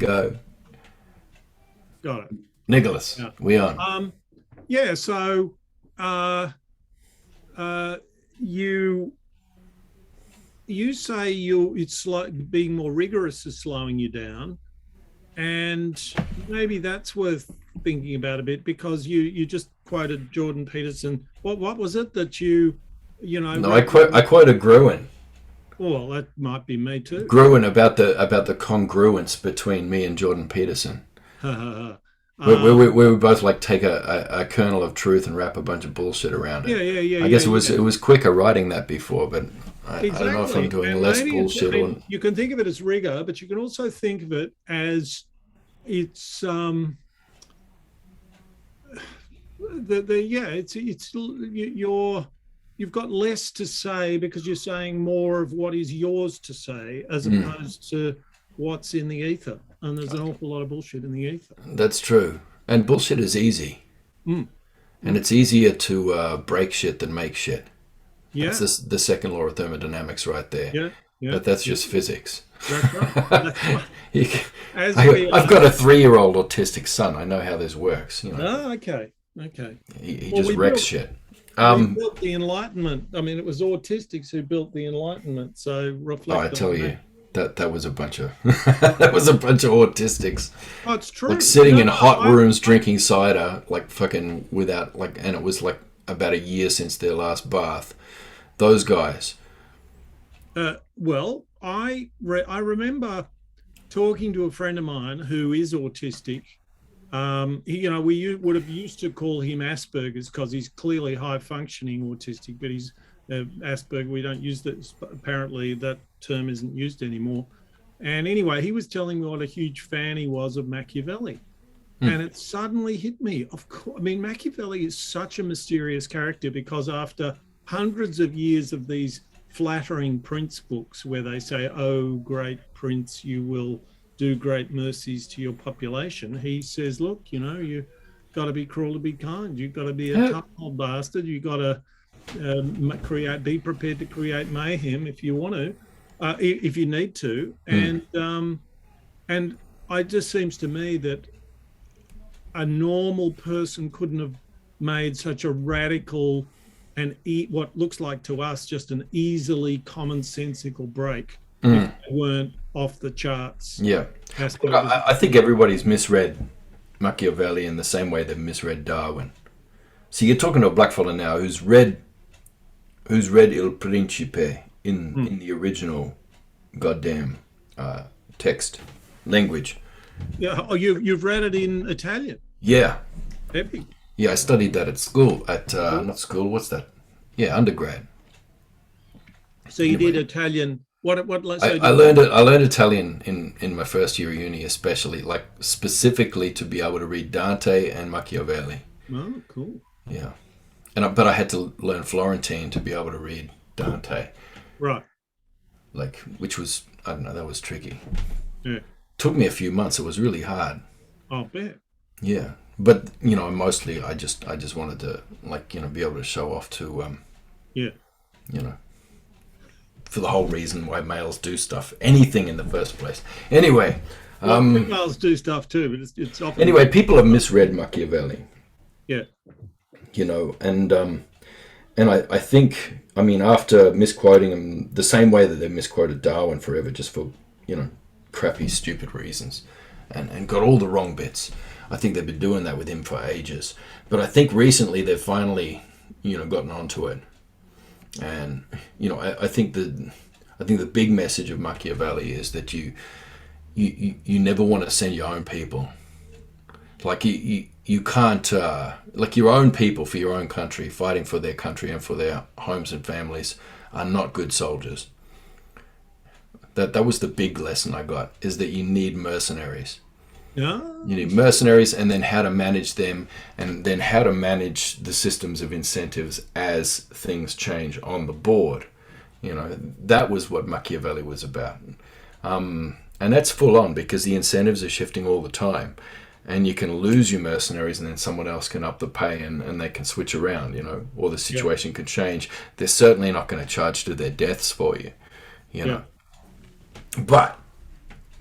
Go. Got it. Nicholas, Yeah. we on. Um, yeah. So, uh, uh, you you say it's like being more rigorous is slowing you down, and maybe that's worth thinking about a bit because you just quoted Jordan Peterson. What was it that you No, I read? quote I quoted Gruen. Well, that might be me too. Gruen about the congruence between me and Jordan Peterson. Where we both like take a kernel of truth and wrap a bunch of bullshit around it. yeah, yeah, yeah, I yeah, guess yeah. it was quicker writing that before, but I don't know if I'm Exactly. doing And less maybe it's, I bullshit or. mean, you can think of it as rigor, but you can also think of it as it's the yeah, it's you're you've got less to say because you're saying more of what is yours to say as Mm, opposed to what's in the ether. And there's an awful lot of bullshit in the ether. that's true. And bullshit is easy, Mm, and mm. it's easier to break shit than make shit. That's Yeah, the second law of thermodynamics right there. yeah, yeah, But that's yeah. just physics. That's right. That's right. You As we I've got a 3-year-old autistic son. I know how this works. okay, okay. He Well, just we wrecks built shit. we Um, built the Enlightenment. I mean, it was autistics who built the Enlightenment. So oh, I reflect on tell that. you, that was a bunch of that was a bunch of autistics, Oh, it's like true. sitting in hot I, rooms drinking cider, like fucking without like, and it was like about a year since their last bath. Those guys. well, I remember talking to a friend of mine who is autistic. We would have used to call him Asperger's because he's clearly high functioning autistic, but he's Asperger. We don't use that. Apparently, that term isn't used anymore. And anyway, he was telling me what a huge fan he was of Machiavelli. Hmm. And it suddenly hit me. Of course, I mean, Machiavelli is such a mysterious character because after hundreds of years of these flattering prince books where they say, "Oh, great prince, you will do great mercies to your population," he says, "Look, you got to be cruel to be kind. You've got to be a Yeah. tough old bastard. You've got to be prepared to create mayhem if you want to, if you need to." Hmm. And it just seems to me that a normal person couldn't have made such a radical and what looks like to us just an easily commonsensical break if Hmm. they weren't off the charts. Yeah. Look, Asperger's. I think everybody's misread Machiavelli in the same way they've misread Darwin. So you're talking to a blackfellow now who's read Il Principe Mm. in the original goddamn uh, text language. Yeah. Oh, you've read it in Italian. Yeah, Epic. yeah. I studied that at school. At Cool. not school. What's that? Yeah, undergrad. So you did Anyway, Italian. What? So I learned it. I learned Italian in my first year of uni, especially like specifically to be able to read Dante and Machiavelli. oh, cool. Yeah, but I had to learn Florentine to be able to read Dante, Right. like which was I don't know that was tricky. Yeah. Took me a few months. It was really hard. I'll bet. Yeah, but mostly I just wanted to like be able to show off to Yeah. you know for the whole reason why males do stuff anything in the first place. Anyway, Well, um, females do stuff too, but it's often anyway, people have misread Machiavelli, yeah. and I think I mean after misquoting him the same way that they misquoted Darwin forever just for crappy stupid reasons, and got all the wrong bits. I think they've been doing that with him for ages, but I think recently they've finally gotten onto it, and I think the big message of Machiavelli is that you never want to send your own people. Like you can't like your own people for your own country fighting for their country and for their homes and families are not good soldiers. That was the big lesson I got is that you need mercenaries. Yeah. You need mercenaries and then how to manage them and then how to manage the systems of incentives as things change on the board. That was what Machiavelli was about. And that's full on because the incentives are shifting all the time. And you can lose your mercenaries and then someone else can up the pay and they can switch around, or the Yeah. situation can change. They're certainly not going to charge to their deaths for you, you Yeah. know. But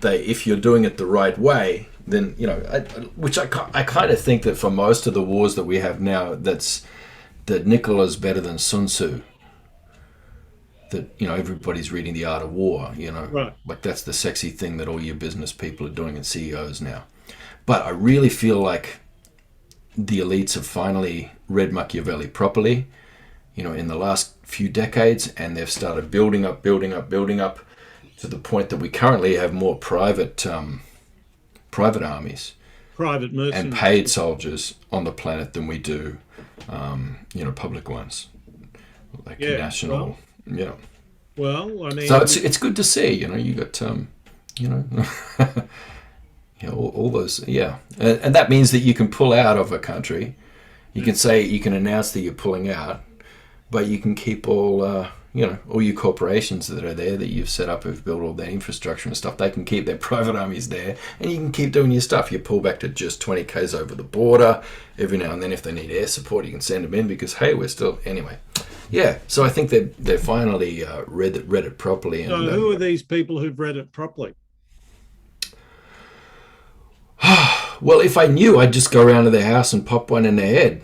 if you're doing it the right way, then I kind of think that for most of the wars that we have now, that Nicola's better than Sun Tzu. That everybody's reading The Art of War. Right. Like that's the sexy thing that all your business people are doing and CEOs now. But I really feel like the elites have finally read Machiavelli properly, in the last few decades, and they've started building up to the point that we currently have more private armies Private mercenaries and paid soldiers on the planet than we do, public ones, like national. Yeah. Well, I mean, So it's good to see. You got all those. Yeah, and that means that you can pull out of a country. You can announce that you're pulling out, but you can keep all your corporations that are there that you've set up, who've built all their infrastructure and stuff. They can keep their private armies there, and you can keep doing your stuff. You pull back to just 20 k's over the border. Every now and then, if they need air support, you can send them in because hey, we're still anyway. Yeah, so I think they're finally read it properly. So who are these people who've read it properly? Well, if I knew, I'd just go around to their house and pop one in their head.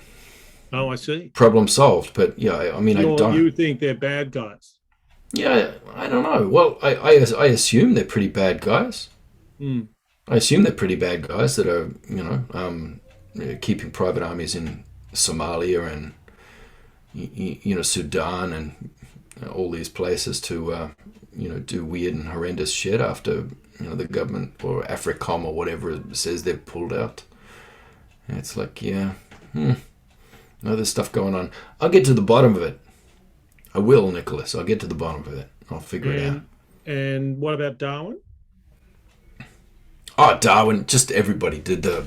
Oh, I see. Problem solved. But yeah, I mean, I don't. You think they're bad guys? Yeah, I don't know. Well, I assume they're pretty bad guys. Mm. I assume they're pretty bad guys that are keeping private armies in Somalia and Sudan and all these places to do weird and horrendous shit after the government or AFRICOM or whatever says they've pulled out. And it's like, yeah, there's stuff going on. I'll get to the bottom of it. I will, Nicholas. I'll get to the bottom of it. I'll figure it out. And what about Darwin? Oh, Darwin. Just everybody did the,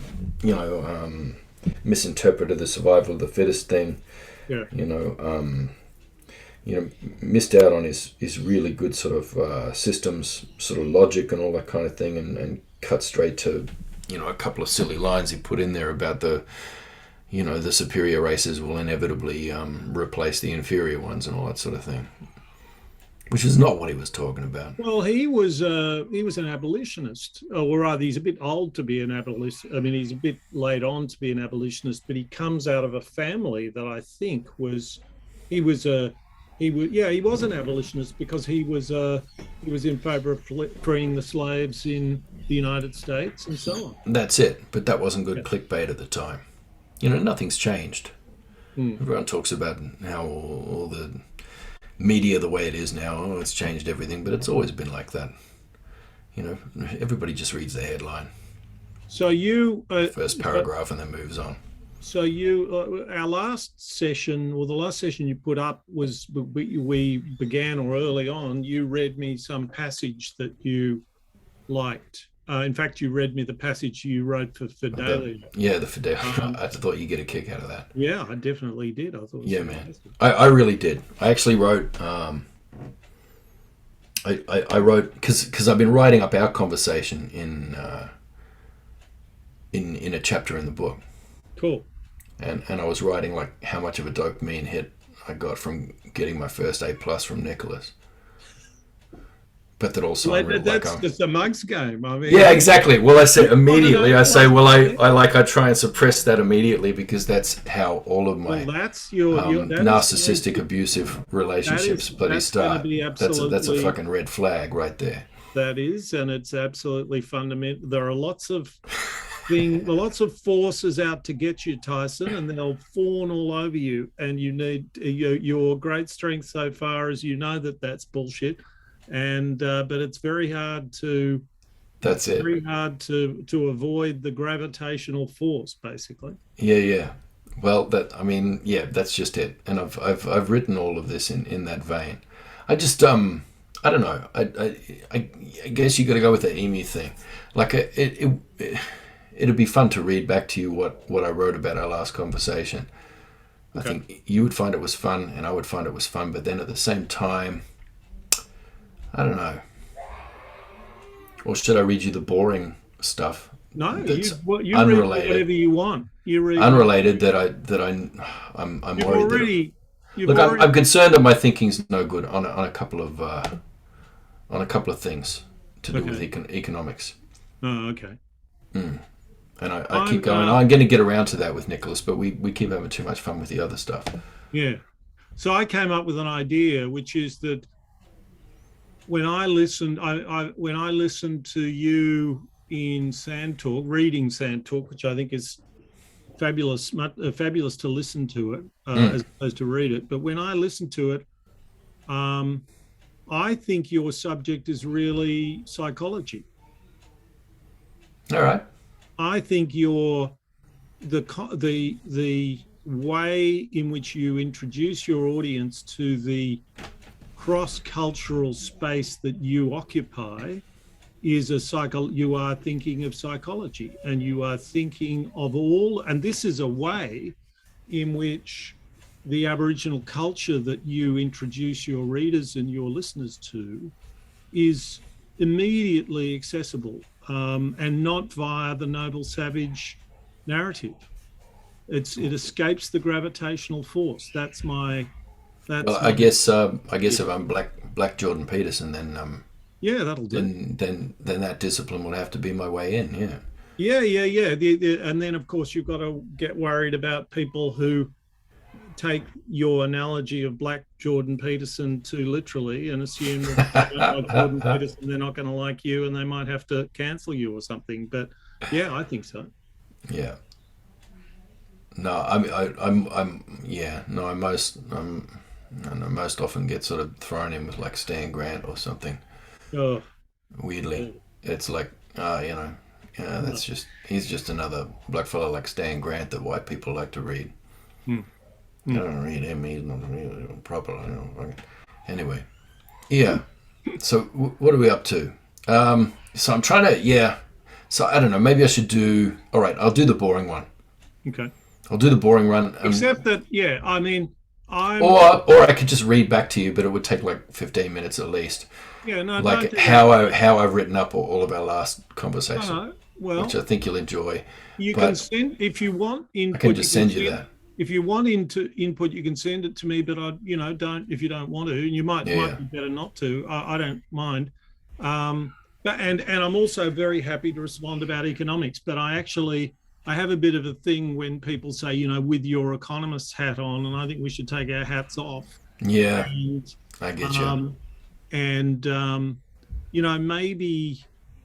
misinterpreted the survival of the fittest thing. Yeah. Missed out on his really good sort of systems, sort of logic and all that kind of thing, and cut straight to, a couple of silly lines he put in there about the superior races will inevitably replace the inferior ones and all that sort of thing, which is not what he was talking about. Well, he was an abolitionist, or rather, he's a bit old to be an abolitionist. I mean, he's a bit late on to be an abolitionist, but he comes out of a family that I think he was an abolitionist because he was in favor of freeing the slaves in the United States and so on. That's it, but that wasn't good clickbait at the time. Nothing's changed. Everyone talks about how all the media the way it is now, it's changed everything, but it's always been like that. Everybody just reads the headline. So you first paragraph and then moves on. So our last session, or the last session you put up was we began, or early on, you read me some passage that you liked. In fact, you read me the passage you wrote for Fidelia. Yeah, the Fidelia. I thought you'd get a kick out of that. Yeah, I definitely did. I thought. It was fantastic. Man, I really did. I actually wrote. I wrote because I've been writing up our conversation in a chapter in the book. Cool. And I was writing like how much of a dopamine hit I got from getting my first A+ from Nicholas. But that also that's just a mug's game. I mean, yeah, exactly. Well, I said immediately. I say, well, I try and suppress that immediately because that's how all of my narcissistic, abusive relationships bloody start. That's a fucking red flag right there. That is, and it's absolutely fundamental. There are lots of forces out to get you, Tyson, and they'll fawn all over you. And you need your great strength so far is that's bullshit. And but it's very hard to. That's it. Very hard to avoid the gravitational force, basically. Yeah. Well, that's just it. And I've written all of this in that vein. I just I don't know. I guess you got to go with the emu thing. Like it'd be fun to read back to you what I wrote about our last conversation. Okay. I think you would find it was fun, and I would find it was fun. But then at the same time, I don't know. Or should I read you the boring stuff? No, that's you unrelated. Read whatever you want. You read unrelated. I'm worried. I'm concerned that my thinking's no good on a couple of things to do with Okay. economics. Oh, okay. Mm. And I keep I'm going. I'm going to get around to that with Nicholas, but we keep having too much fun with the other stuff. yeah. So I came up with an idea, which is that when I listened, when I listened to you in Sand Talk, reading Sand Talk, which I think is fabulous, fabulous to listen to it Mm. as opposed to read it. But when I listened to it, um, I think your subject is really psychology. All right. I think your the way in which you introduce your audience to the cross-cultural space that you occupy is you are thinking of psychology, and you are thinking of all, and this is a way in which the Aboriginal culture that you introduce your readers and your listeners to is immediately accessible, and not via the noble savage narrative. It escapes the gravitational force. Well, That's I my guess if I'm Black Jordan Peterson, then yeah, that'll do. then that discipline would have to be my way in. Yeah. Yeah. And then, of course, you've got to get worried about people who take your analogy of Black Jordan Peterson too literally and assume that if they don't like Jordan Peterson, they're not going to like you, and they might have to cancel you or something. But yeah, I think so. Yeah. No, I'm yeah. No, I don't know, most often get sort of thrown in with like Stan Grant or something. Oh, Weirdly, oh, it's like, yeah, no. he's just another black fella like Stan Grant that white people like to read. Hmm, I hmm. don't read him. He's not really proper. Anyway, yeah. So what are we up to? So I'm trying to, yeah. So I don't know. Maybe I should do. All right, I'll do the boring one. Okay. I'll do the boring one. Except that, yeah, I mean, I'm, Or I could just read back to you, but it would take like 15 minutes at least. yeah, no, don't Like do that. how I've written up all of our last No, conversation, no. Well, which I think you'll enjoy. you can But send, if you want I can input, you just can send you send, that. if you want input, you can send it to me, but don't, if you don't want to, and you Yeah, might yeah. be better not to. I don't mind. But and I'm also very happy to respond about economics, but I have a bit of a thing when people say, with your economist hat on, and I think we should take our hats off. Yeah, And I get you. um, and maybe,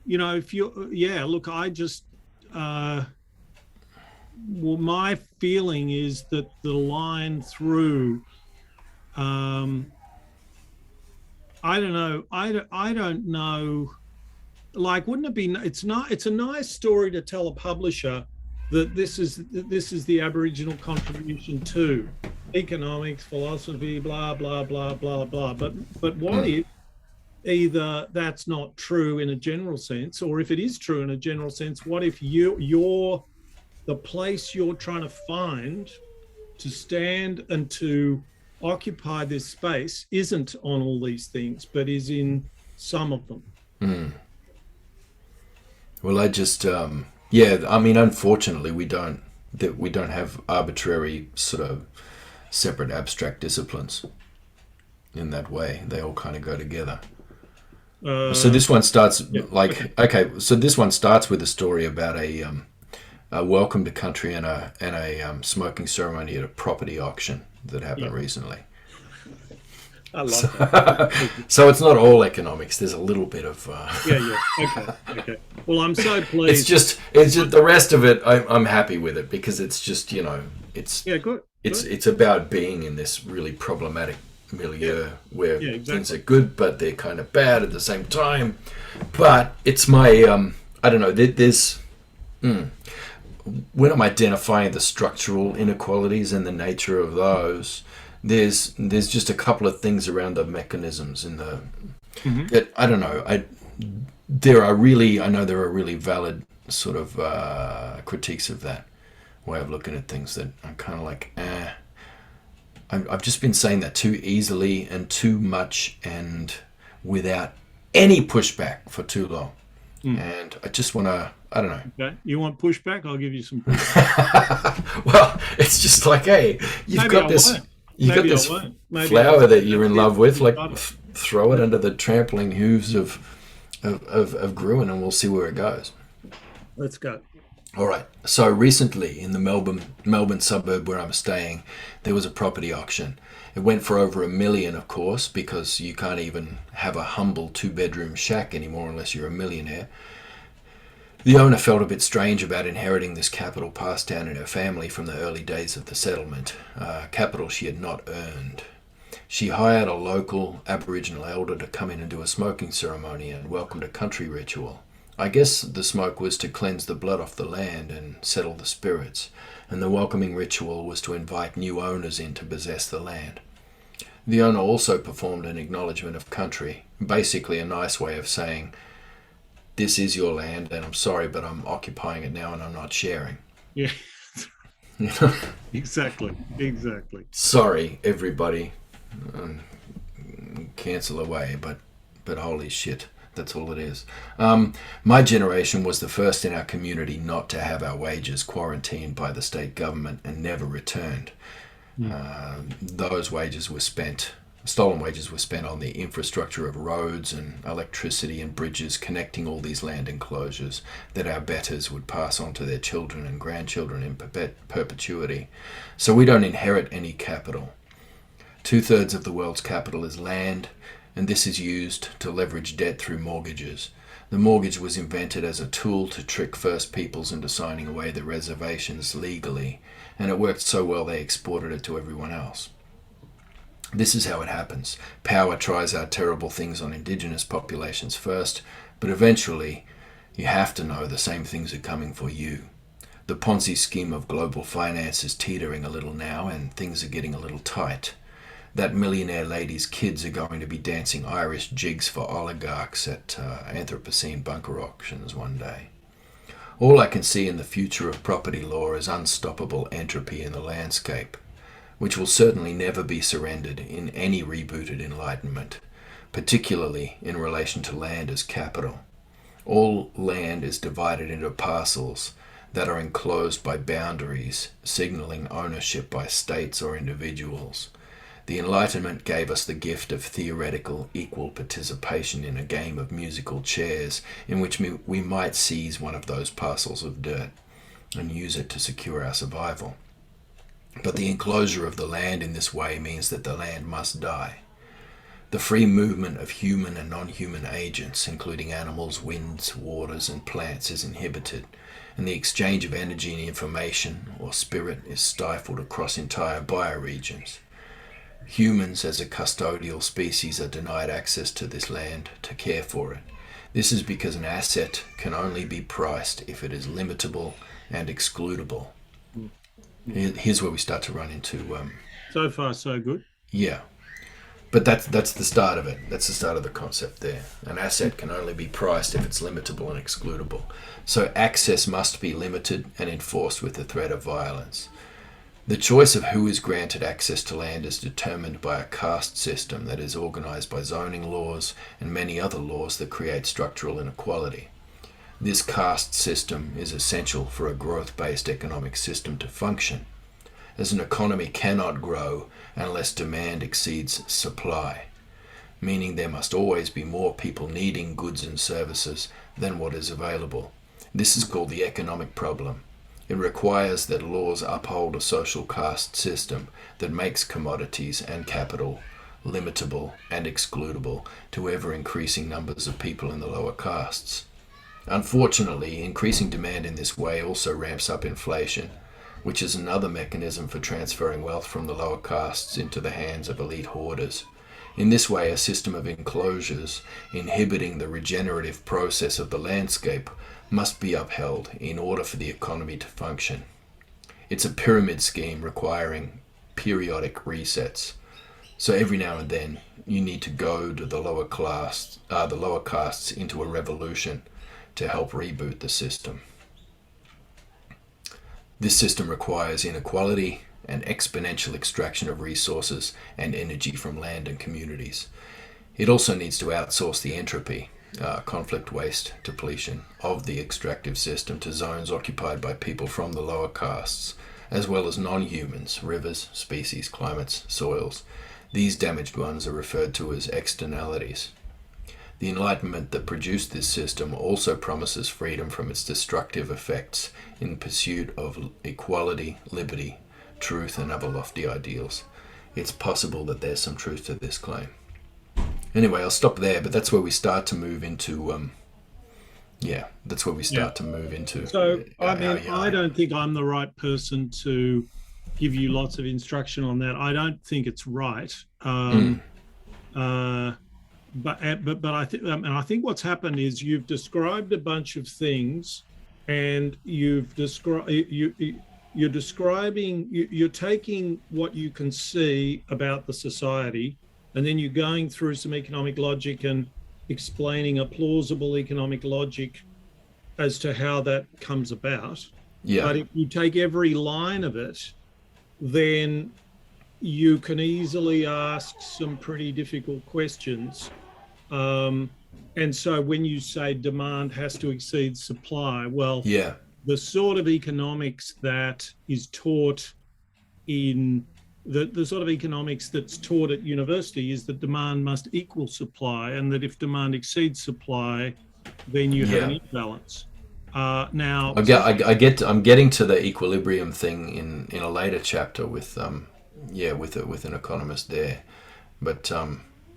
if you, yeah, look, I just well, my feeling is that the line through, um I don't know, I don't know, like, wouldn't it be, it's a nice story to tell a publisher that this is the Aboriginal contribution to economics, philosophy, blah blah blah blah blah. But what Mm, if either that's not true in a general sense, or if it is true in a general sense, what if you're the place you're trying to find to stand and to occupy this space isn't on all these things, but is in some of them. mm. Well, I just yeah. I mean, unfortunately, we don't have arbitrary sort of separate abstract disciplines in that way. They all kind of go together. So Uh, this one starts yeah, okay. like okay. So this one starts with a story about a welcome to country and a smoking ceremony at a property auction that Yeah, happened recently. I So, love that. so it's not all economics. There's a little bit of. Yeah. Okay. Well, I'm so pleased. It's just the rest of it. I'm happy with it because it's just it's Yeah, good. Good. it's about being in this really problematic Yeah. milieu where Yeah, things exactly. are good but they're kind of bad at the same time. But it's my I don't know. There's when I'm identifying the structural inequalities and the nature of those, there's just a couple of things around the mechanisms in the Hmm. that I don't know. I know there are really valid sort of critiques of that way of looking at things that I'm kind of like, I've just been saying that too easily and too much and without any pushback for too long. Mm. And I just want to, I don't know. Okay. You want pushback? I'll give you some pushback. Well, it's just like, hey, Maybe I won't. you've got Maybe I this won't. Maybe flower that you're in that's love with, it. like throw it under the trampling hooves of of Gruen, and we'll see where it goes. Let's go. All right. So recently, in the Melbourne suburb where I'm staying, there was a property auction. It went for over $1 million, of course, because you can't even have a humble two-bedroom shack anymore unless you're a millionaire. The owner felt a bit strange about inheriting this capital passed down in her family from the early days of the settlement, capital she had not earned. She hired a local Aboriginal elder to come in and do a smoking ceremony and welcomed a country ritual. I guess the smoke was to cleanse the blood off the land and settle the spirits, and the welcoming ritual was to invite new owners in to possess the land. The owner also performed an acknowledgement of country, basically a nice way of saying, "This is your land, and I'm sorry, but I'm occupying it now and I'm not sharing." Yeah, exactly. Exactly. Sorry, everybody. Um, Cancel away, but holy shit, that's all it is. My generation was the first in our community not to have our wages quarantined by the state government and never returned. Those wages were spent, stolen wages were spent on the infrastructure of roads and electricity and bridges connecting all these land enclosures that our betters would pass on to their children and grandchildren in perpetuity. So we don't inherit any capital. 2/3 of the world's capital is land, and this is used to leverage debt through mortgages. The mortgage was invented as a tool to trick First Peoples into signing away their reservations legally, and it worked so well they exported it to everyone else. This is how it happens. Power tries out terrible things on indigenous populations first, but eventually you have to know the same things are coming for you. The Ponzi scheme of global finance is teetering a little now, and things are getting a little tight. That millionaire lady's kids are going to be dancing Irish jigs for oligarchs at Anthropocene bunker auctions one day. All I can see in the future of property law is unstoppable entropy in the landscape, which will certainly never be surrendered in any rebooted enlightenment, particularly in relation to land as capital. All land is divided into parcels that are enclosed by boundaries, signaling ownership by states or individuals. The Enlightenment gave us the gift of theoretical equal participation in a game of musical chairs in which we might seize one of those parcels of dirt and use it to secure our survival. But the enclosure of the land in this way means that the land must die. The free movement of human and non-human agents, including animals, winds, waters, and plants, is inhibited, and the exchange of energy and information, or spirit, is stifled across entire bioregions. Humans, as a custodial species, are denied access to this land to care for it. This is because an asset can only be priced if it is limitable and excludable. Here's where we start to run into... So far, so good. Yeah. But that's the start of it. That's the start of the concept there. An asset can only be priced if it's limitable and excludable. So access must be limited and enforced with the threat of violence. The choice of who is granted access to land is determined by a caste system that is organized by zoning laws and many other laws that create structural inequality. This caste system is essential for a growth-based economic system to function, as an economy cannot grow unless demand exceeds supply, meaning there must always be more people needing goods and services than what is available. This is called the economic problem. It requires that laws uphold a social caste system that makes commodities and capital limitable and excludable to ever-increasing numbers of people in the lower castes. Unfortunately, increasing demand in this way also ramps up inflation, which is another mechanism for transferring wealth from the lower castes into the hands of elite hoarders. In this way, a system of enclosures inhibiting the regenerative process of the landscape must be upheld in order for the economy to function. It's a pyramid scheme requiring periodic resets. So every now and then you need to go to the lower castes into a revolution to help reboot the system. This system requires inequality and exponential extraction of resources and energy from land and communities. It also needs to outsource the entropy, conflict, waste, depletion of the extractive system to zones occupied by people from the lower castes, as well as non-humans, rivers, species, climates, soils. These damaged ones are referred to as externalities. The Enlightenment that produced this system also promises freedom from its destructive effects in pursuit of equality, liberty, truth, and other lofty ideals. It's possible that there's some truth to this claim. Anyway, I'll stop there, but that's where we start to move into, that's where we Yeah. start to move into. So, I How, mean, I don't think I'm the right person to give you lots of instruction on that. I don't think it's right. Uh, but I think what's happened is you've described a bunch of things, and you're describing you're taking what you can see about the society, and then you're going through some economic logic and explaining a plausible economic logic as to how that comes about. yeah, But if you take every line of it, then you can easily ask some pretty difficult questions. Um, and so when you say demand has to exceed supply, well, yeah, the sort of economics that is taught in the sort of economics that's taught at university is that demand must equal supply, and that if demand exceeds supply, then you have an yeah. imbalance. Now, I'm getting to the equilibrium thing in a later chapter with with an economist there, but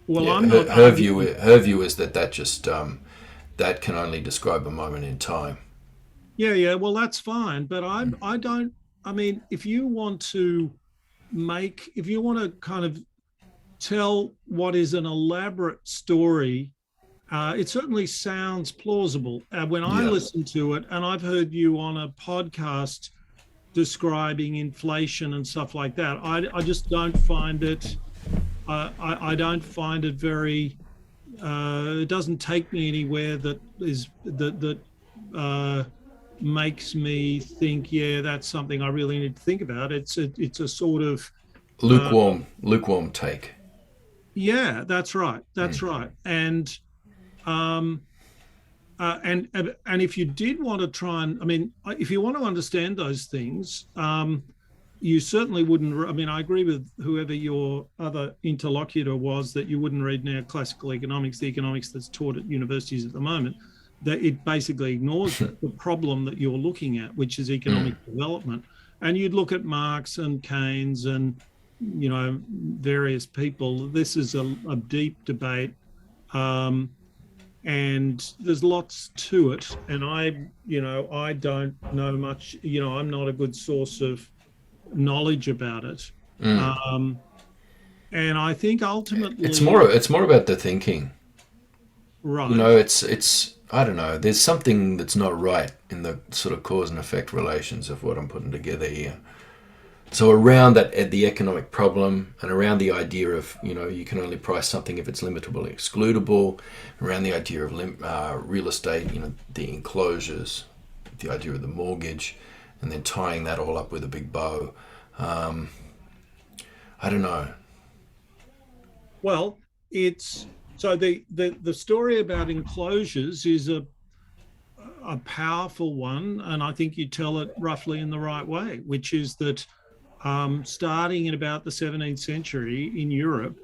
well, yeah, I'm not her arguing. view is that just that can only describe a moment in time. Yeah, yeah. Well, that's fine, but I don't. I mean, if you want to kind of tell what is an elaborate story, it certainly sounds plausible. When I Yeah, listen to it, and I've heard you on a podcast describing inflation and stuff like that, I just don't find it. I don't find it very. It doesn't take me anywhere that uh, makes me think, yeah, that's something I really need to think about. It's a sort of uh, lukewarm take. yeah, that's right, Mm. that's right, um, and if you did want to try and, I mean, if you want to understand those things, you certainly wouldn't. I mean, I agree with whoever your other interlocutor was that you wouldn't read now classical economics, the economics that's taught at universities at the moment, that it basically ignores the problem that you're looking at, which is Mm. economic development. And you'd look at Marx and Keynes and, various people. This is a deep debate. Um, and there's lots to it. And I don't know much, I'm not a good source of knowledge about it. Mm. Um, and I think ultimately, It's more about the thinking. right. It's I don't know. There's something that's not right in the sort of cause and effect relations of what I'm putting together here. So around that, the economic problem, and around the idea of you can only price something if it's limitable, excludable, around the idea of real estate, the enclosures, the idea of the mortgage, and then tying that all up with a big bow. Um, I don't know. Well, it's so the story about enclosures is a powerful one, and I think you tell it roughly in the right way, which is that starting in about the 17th century in Europe,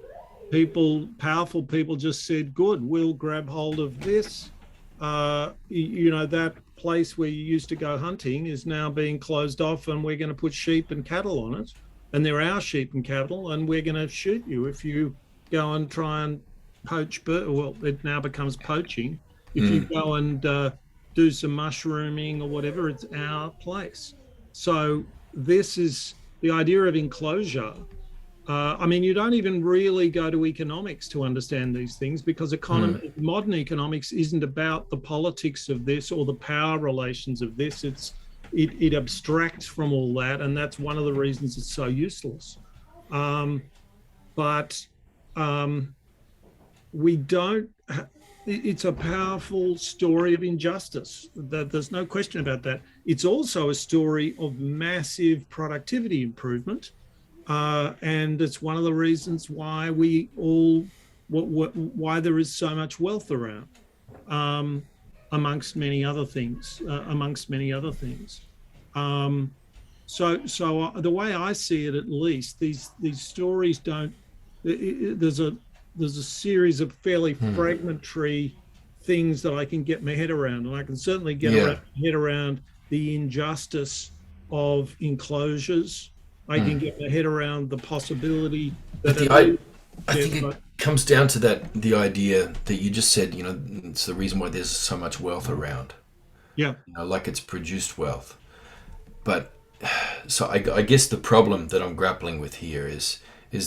powerful people just said, "Good, we'll grab hold of this." That place where you used to go hunting is now being closed off, and we're going to put sheep and cattle on it, and they're our sheep and cattle, and we're going to shoot you if you go and try and poach bird. Well, it now becomes poaching. If you Mm. go and do some mushrooming or whatever, it's our place. So this is the idea of enclosure. I mean, you don't even really go to economics to understand these things, because Mm. modern economics isn't about the politics of this or the power relations of this. It abstracts from all that, and that's one of the reasons it's so useless. Um, but um, we don't. It's a powerful story of injustice. There's no question about that. It's also a story of massive productivity improvement. And it's one of the reasons why why there is so much wealth around, um, amongst many other things. Um, the way I see it, at least, these stories don't. There's a there's a series of fairly fragmentary things that I can get my head around, and I can certainly get Yeah. my head around the injustice of enclosures. I can get my head around the possibility But that at least, I yeah, think it comes down to the idea that you just said. It's the reason why there's so much wealth around. yeah, Like it's produced wealth. But so I guess the problem that I'm grappling with here is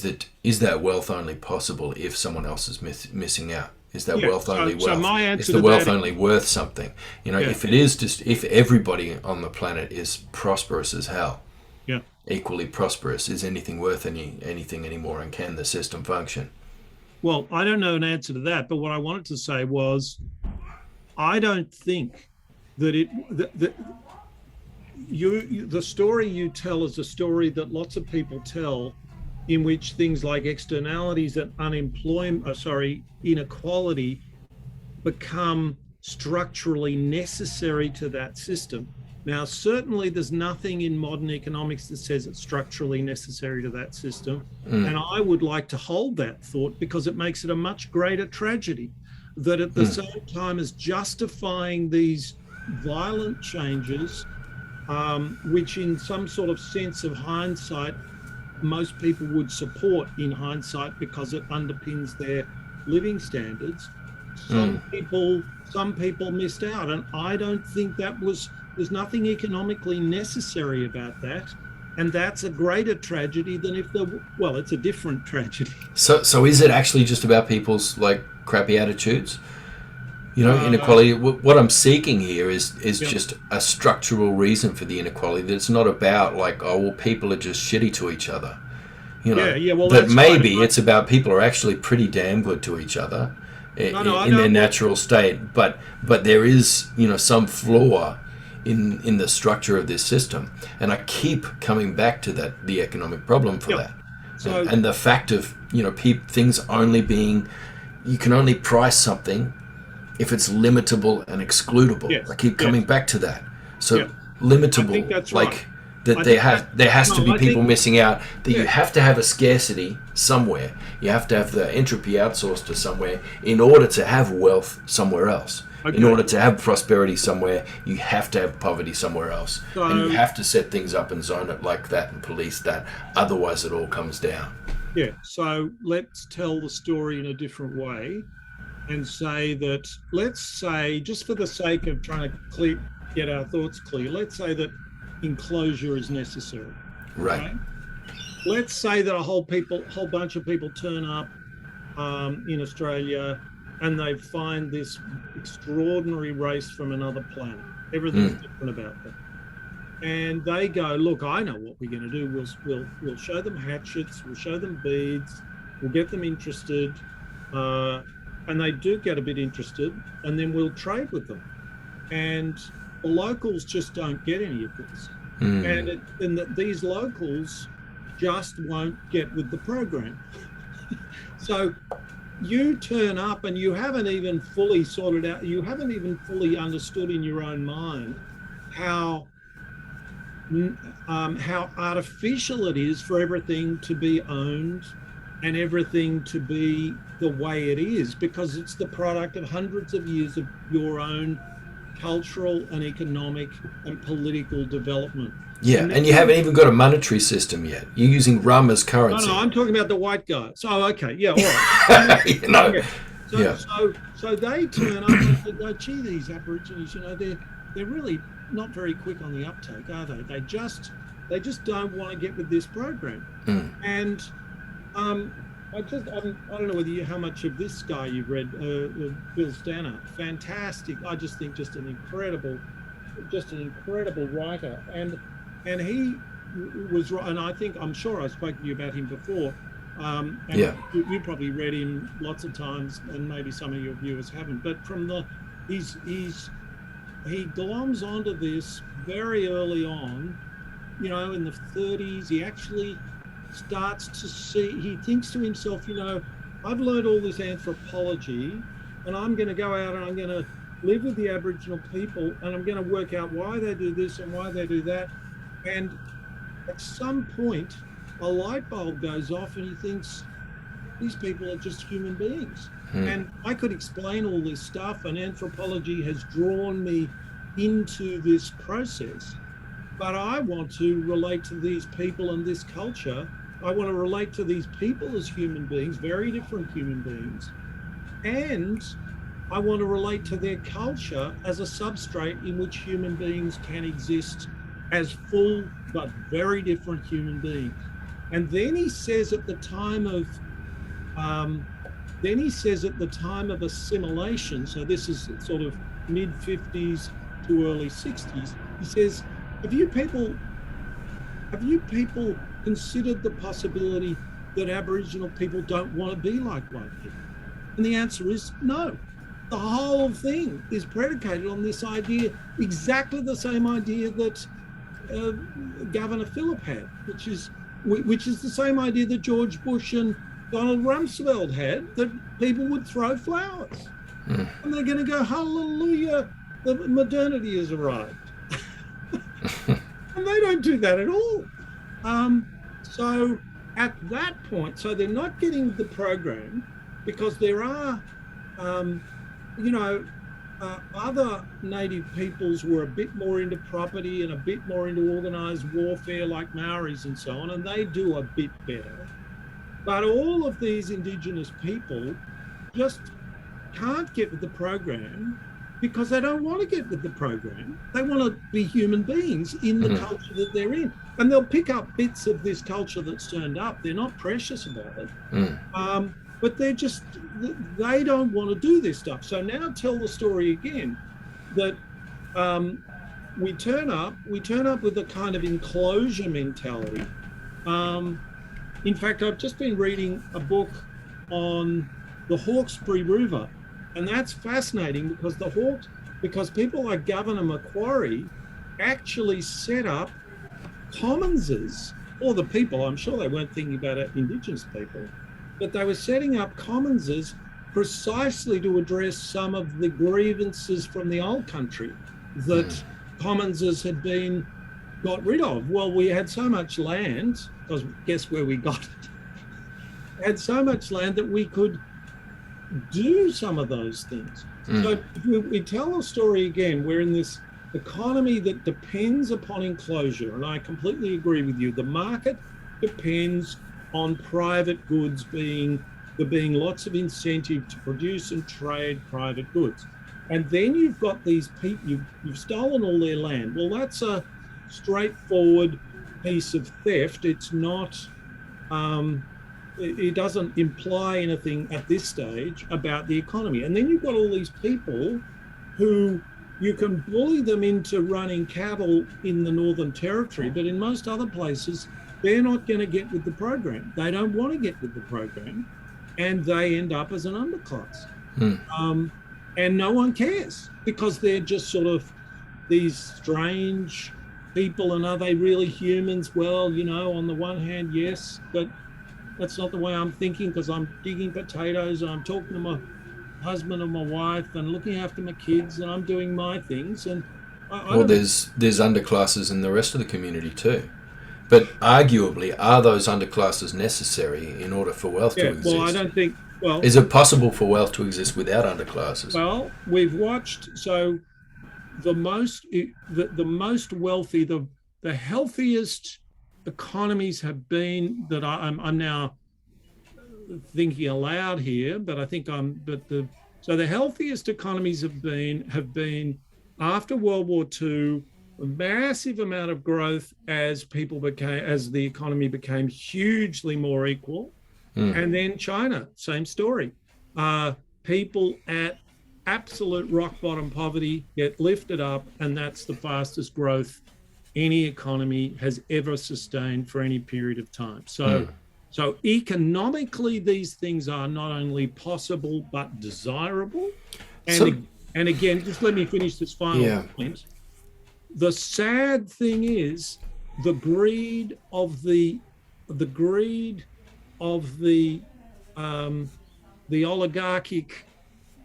that wealth only possible if someone else is missing out? Is that yeah. wealth only So wealth? my Is answer the to wealth that, only worth something? yeah, If everybody on the planet is prosperous as hell, yeah. equally prosperous, is anything worth anything anymore? And can the system function? Well, I don't know an answer to that, but what I wanted to say was I don't think that the story you tell is a story that lots of people tell, in which things like externalities and inequality become structurally necessary to that system. Now, certainly there's nothing in modern economics that says it's structurally necessary to that system. And I would like to hold that thought, because it makes it a much greater tragedy that at the same time as justifying these violent changes, which in some sort of sense of hindsight, most people would support in hindsight because it underpins their living standards. Some people missed out, and I don't think there's nothing economically necessary about that, and that's a greater tragedy than if well, it's a different tragedy. So is it actually just about people's like crappy attitudes? Uh, Inequality. What I'm seeking here is yeah, just a structural reason for the inequality. That it's not about like, oh well, people are just shitty to each other. yeah. Well, That that's fine. maybe it's about people are actually pretty damn good to each other No, I in their don't. Well, natural state. But there is some flaw in the structure of this system, and I keep coming back to the economic problem for yeah. that, So and the fact of things only being, you can only price something if it's limitable and excludable. I yes, keep yes, coming back to that. yeah. So I think limitable, that's right. like that I think that there has to no, be I people think missing out. That you yeah, have to have a scarcity somewhere. You have to have the entropy outsourced to somewhere in order to have wealth somewhere else. In okay. order to have prosperity somewhere, you have to have poverty somewhere else, and you So have to set things up and zone it like that and police that. Otherwise, it all comes down. yeah, so let's tell the story in a different way and say that, let's say, just for the sake of trying to get our thoughts clear, let's say that enclosure is necessary. Right. Okay. Let's say that a whole bunch of people turn up in Australia, and they find this extraordinary race from another planet. Everything's different about them. And they go, look, I know what we're going to do. We'll show them hatchets, we'll show them beads, we'll get them interested, and they do get a bit interested, and then we'll trade with them. And the locals just don't get any of this, these locals just won't get with the program. So you turn up and you haven't even fully sorted out, you haven't even fully understood in your own mind how artificial it is for everything to be owned and everything to be the way it is, because it's the product of hundreds of years of your own cultural and economic and political development. Yeah, and you haven't even got a monetary system yet. You're using rum as currency. No, I'm talking about the white guy. So, okay, yeah, all right. Yeah. So they turn up and they go, gee, these Aborigines, they're really not very quick on the uptake, are they? They just don't want to get with this program. And I don't know how much of this guy you've read, Bill Stanner. Fantastic. I just think just an incredible writer. And he was, and I'm sure I've spoken to you about him before. And you probably read him lots of times, and maybe some of your viewers haven't. But he gloms onto this very early on, in the 30s. He actually starts to see, he thinks to himself, I've learned all this anthropology, and I'm going to go out and I'm going to live with the Aboriginal people, and I'm going to work out why they do this and why they do that. And at some point, a light bulb goes off, and he thinks, these people are just human beings. Hmm. And I could explain all this stuff, and anthropology has drawn me into this process. But I want to relate to these people and this culture. I want to relate to these people as human beings, very different human beings. And I want to relate to their culture as a substrate in which human beings can exist as full but very different human beings. And then he says at the time of um, assimilation, so this is sort of mid 50s to early 60s, he says, have you people considered the possibility that Aboriginal people don't want to be like white people? And the answer is no. The whole thing is predicated on this idea, exactly the same idea that uh, Governor Phillip had, which is the same idea that George Bush and Donald Rumsfeld had, that people would throw flowers. Mm. And they're going to go, hallelujah, the modernity has arrived. And they don't do that at all. So at that point, so they're not getting the program because there are, you know, other native peoples were a bit more into property and a bit more into organized warfare, like Maoris and so on, and they do a bit better. But all of these indigenous people just can't get with the program because they don't want to get with the program. They want to be human beings in the culture that they're in. And they'll pick up bits of this culture that's turned up. They're not precious about it. But they don't want to do this stuff. So now tell the story again that we turn up with a kind of enclosure mentality. In fact, I've just been reading a book on the Hawkesbury River, and that's fascinating because people like Governor Macquarie actually set up commonses, or the people, I'm sure they weren't thinking about Indigenous people, but they were setting up commonses precisely to address some of the grievances from the old country that commonses had been got rid of. Well, we had so much land, because guess where we got it? We had so much land that we could do some of those things. So if we tell the story again, we're in this economy that depends upon enclosure, and I completely agree with you. The market depends on private goods being lots of incentive to produce and trade private goods. And then you've got these people, you've stolen all their land. Well, that's a straightforward piece of theft. It's not, it doesn't imply anything at this stage about the economy. And then you've got all these people who you can bully them into running cattle in the Northern Territory, but in most other places, they're not going to get with the program. They don't want to get with the program, and they end up as an underclass. And no one cares because they're just sort of these strange people. And are they really humans? Well, you know, on the one hand, yes, but that's not the way I'm thinking because I'm digging potatoes and I'm talking to my husband and my wife and looking after my kids and I'm doing my things. And there's underclasses in the rest of the community too. But arguably, are those underclasses necessary in order for wealth to exist? Well, I don't think. Well, is it possible for wealth to exist without underclasses? Well, we've watched. So, the most wealthy, the healthiest economies have been that I'm now thinking aloud here, but I think so the healthiest economies have been after World War II. A massive amount of growth as the economy became hugely more equal. And then China, same story. People at absolute rock bottom poverty get lifted up, and that's the fastest growth any economy has ever sustained for any period of time. So economically, these things are not only possible but desirable. And again, just let me finish this final point. The sad thing is the greed of the oligarchic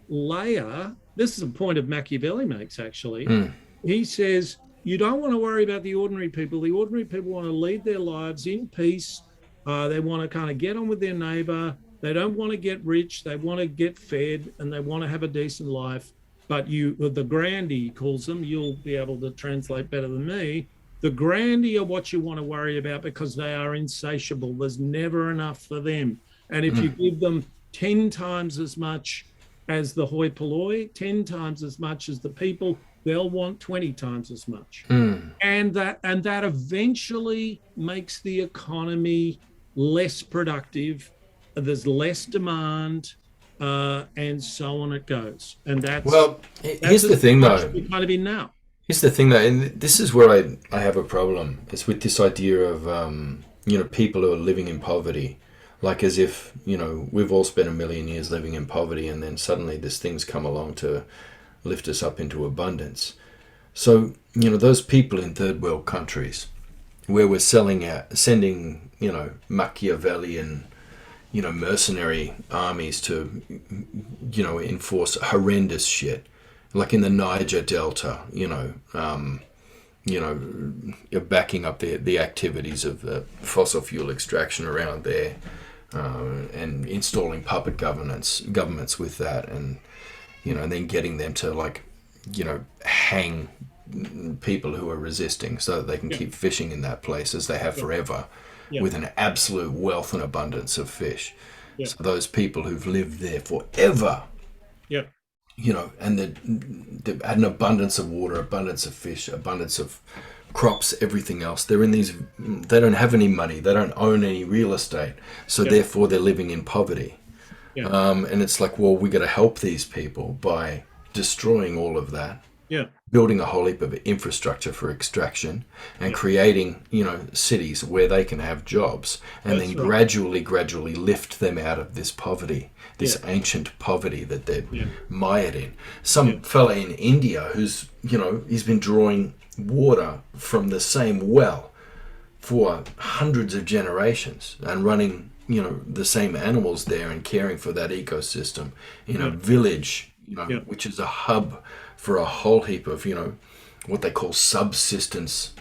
layer. This is a point of Machiavelli makes, actually. He says, you don't want to worry about the ordinary people. The ordinary people want to lead their lives in peace. They want to kind of get on with their neighbor. They don't want to get rich. They want to get fed and they want to have a decent life. But the grandee calls them, you'll be able to translate better than me. The grandee are what you want to worry about because they are insatiable. There's never enough for them. And if you give them 10 times as much as the hoi polloi, 10 times as much as the people, they'll want 20 times as much. And that eventually makes the economy less productive. There's less demand, and so on it goes. And Well, here's the thing, though. we're kind of in now. Here's the thing, though, and this is where I have a problem. It's with this idea of people who are living in poverty, like as if we've all spent a million years living in poverty, and then suddenly this thing's come along to lift us up into abundance. So those people in third world countries, where we're sending Machiavellian mercenary armies to enforce horrendous shit, like in the Niger Delta, you're backing up the activities of fossil fuel extraction around there, and installing puppet governments with that, and and then getting them to hang people who are resisting so that they can keep fishing in that place as they have forever, with an absolute wealth and abundance of fish. So those people who've lived there forever, and they had an abundance of water, abundance of fish, abundance of crops, everything else. They're in these, they don't have any money, they don't own any real estate, so therefore they're living in poverty. And it's like, well, we got to help these people by destroying all of that, building a whole heap of infrastructure for extraction, and creating cities where they can have jobs, and then gradually lift them out of this poverty, this ancient poverty that they're mired in. Some fella in India who's he's been drawing water from the same well for hundreds of generations and running the same animals there and caring for that ecosystem in a village, which is a hub for a whole heap of, what they call subsistence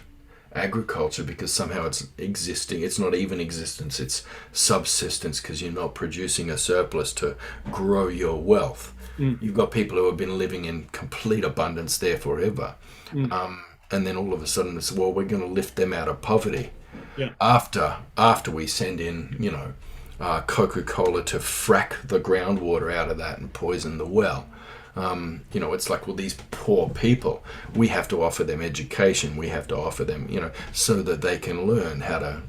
agriculture, because somehow it's existing. It's not even existence, it's subsistence, because you're not producing a surplus to grow your wealth. You've got people who have been living in complete abundance there forever. And then all of a sudden it's, well, we're going to lift them out of poverty. After we send in, Coca-Cola to frack the groundwater out of that and poison the well. It's like, well, these poor people, we have to offer them education. We have to offer them, so that they can learn how to,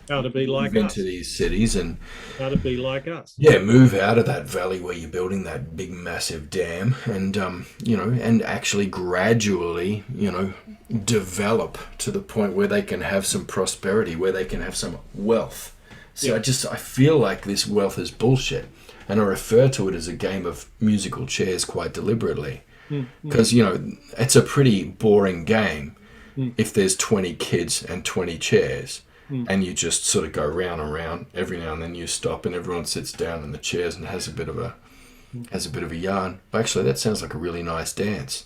how to be like move us. into these cities and How to be like us. move out of that valley where you're building that big massive dam, and and actually gradually develop to the point where they can have some prosperity, where they can have some wealth. So I feel like this wealth is bullshit, and I refer to it as a game of musical chairs quite deliberately, because it's a pretty boring game if there's 20 kids and 20 chairs. And you just sort of go round and round. Every now and then you stop and everyone sits down in the chairs and has a bit of a yarn. Actually, that sounds like a really nice dance.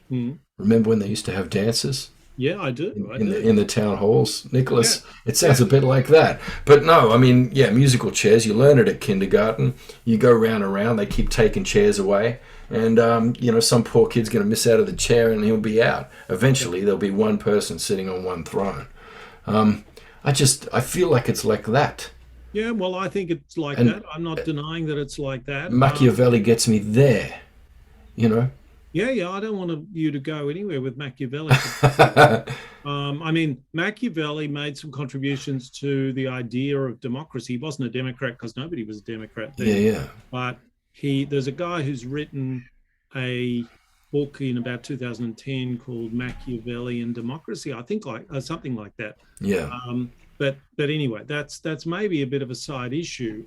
Remember when they used to have dances? Yeah, I do. In the town halls, Nicholas. It sounds a bit like that. But no, I mean, musical chairs. You learn it at kindergarten. You go round and round. They keep taking chairs away. And, some poor kid's going to miss out of the chair and he'll be out. Eventually, there'll be one person sitting on one throne. I feel like it's like that. Yeah, well, I think it's like that. I'm not denying that it's like that. Machiavelli gets me there, Yeah, I don't want you to go anywhere with Machiavelli. I mean, Machiavelli made some contributions to the idea of democracy. He wasn't a Democrat because nobody was a Democrat then. But there's a guy who's written a book in about 2010 called Machiavellian Democracy, I think, like something like that. But anyway, that's maybe a bit of a side issue.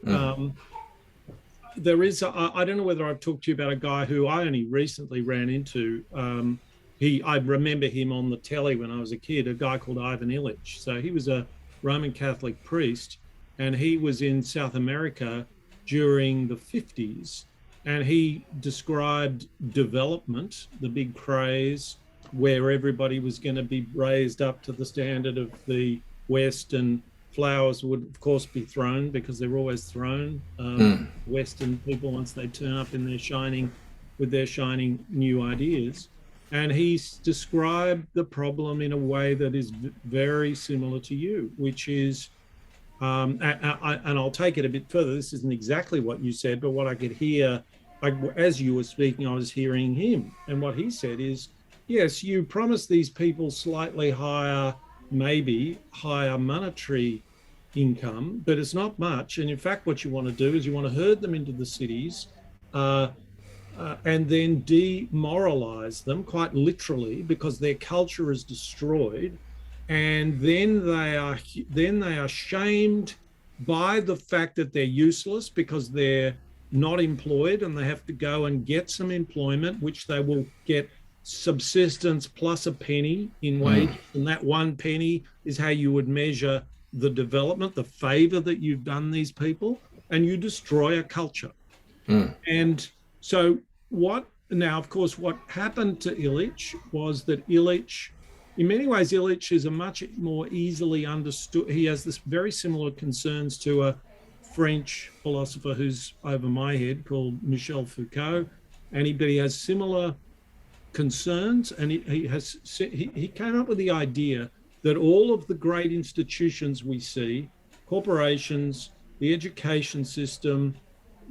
There is I don't know whether I've talked to you about a guy who I only recently ran into. I remember him on the telly when I was a kid, a guy called Ivan Illich. So he was a Roman Catholic priest, and he was in South America during the 50s. And he described development, the big craze, where everybody was going to be raised up to the standard of the West, and flowers would, of course, be thrown because they're always thrown. Western people, once they turn up in their shining, with their shining new ideas. And he's described the problem in a way that is very similar to you, which is, and I'll take it a bit further. This isn't exactly what you said, but what I could hear, as you were speaking, I was hearing him. And what he said is, yes, you promise these people slightly higher, maybe higher monetary income, but it's not much. And in fact, what you want to do is you want to herd them into the cities, and then demoralize them quite literally because their culture is destroyed, and then they are shamed by the fact that they're useless because they're not employed, and they have to go and get some employment, which they will get subsistence plus a penny in wages, and that one penny is how you would measure the development, the favor that you've done these people, and you destroy a culture. And so now, of course, what happened to Illich was that Illich, in many ways, Illich is a much more easily understood. He has this very similar concerns to a French philosopher who's over my head called Michel Foucault, but he has similar concerns, and he came up with the idea that all of the great institutions we see, corporations, the education system,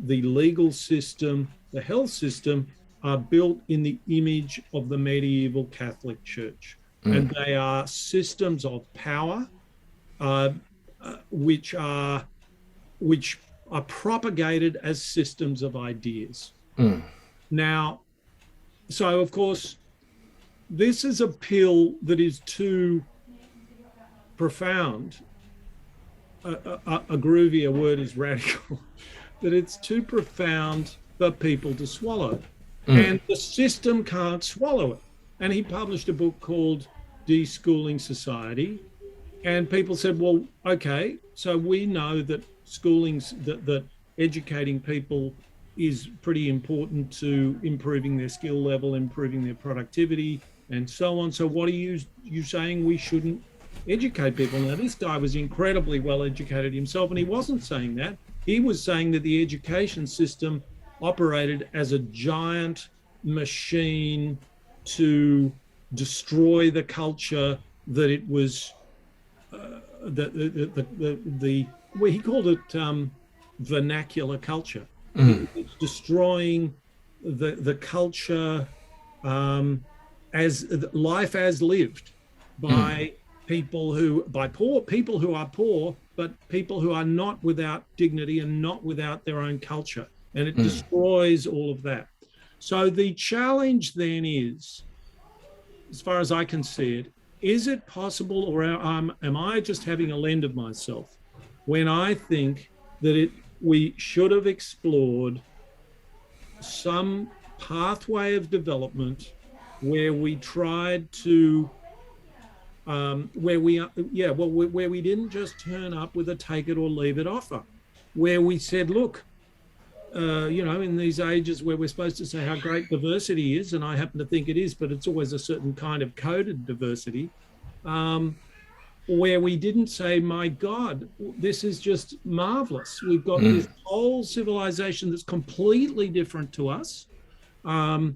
the legal system, the health system, are built in the image of the medieval Catholic Church. And they are systems of power, which are propagated as systems of ideas. Now, so of course, this is a pill that is too profound. A groovier word is radical. That it's too profound for people to swallow. And the system can't swallow it. And he published a book called Deschooling Society. And people said, well, okay, so we know that that educating people is pretty important to improving their skill level, improving their productivity, and so on. So what are you saying we shouldn't educate people? Now, this guy was incredibly well educated himself, and he wasn't saying that. He was saying that the education system operated as a giant machine to destroy the culture that it was, he called it vernacular culture. It's destroying the culture as life as lived by people who are poor, but people who are not without dignity and not without their own culture. And it destroys all of that. So the challenge then is, as far as I can see it, is it possible, or am I just having a lend of myself when I think that we should have explored some pathway of development where we tried to where we didn't just turn up with a take it or leave it offer, where we said, look, in these ages where we're supposed to say how great diversity is, and I happen to think it is, but it's always a certain kind of coded diversity, where we didn't say, my God, this is just marvelous. We've got this whole civilization that's completely different to us. And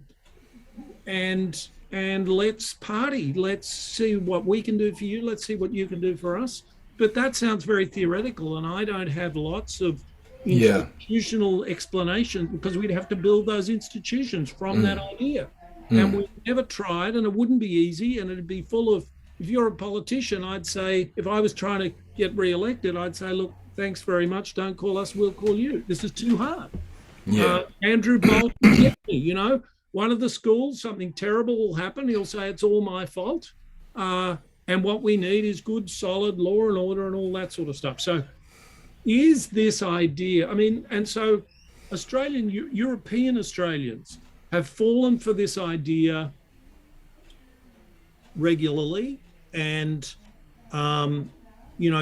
let's party. Let's see what we can do for you. Let's see what you can do for us. But that sounds very theoretical, and I don't have lots of institutional explanation, because we'd have to build those institutions from that idea. And we've never tried, and it wouldn't be easy, and it'd be full of, if you're a politician, I'd say, if I was trying to get re-elected, I'd say, look, thanks very much. Don't call us, we'll call you. This is too hard. Andrew Bolt will get me, one of the schools, something terrible will happen. He'll say, it's all my fault. And what we need is good, solid law and order and all that sort of stuff. So is this idea, and so European Australians have fallen for this idea regularly. And,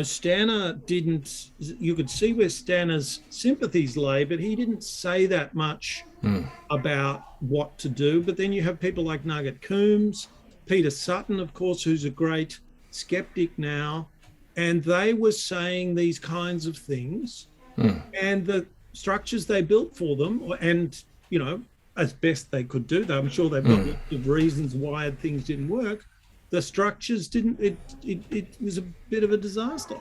Stanner didn't, you could see where Stanner's sympathies lay, but he didn't say that much about what to do. But then you have people like Nugget Coombs, Peter Sutton, of course, who's a great skeptic now. and they were saying these kinds of things, Hmm. and the structures they built for them, and as best they could do, I'm sure they've got Hmm. lots of reasons why things didn't work. The structures didn't. It was a bit of a disaster.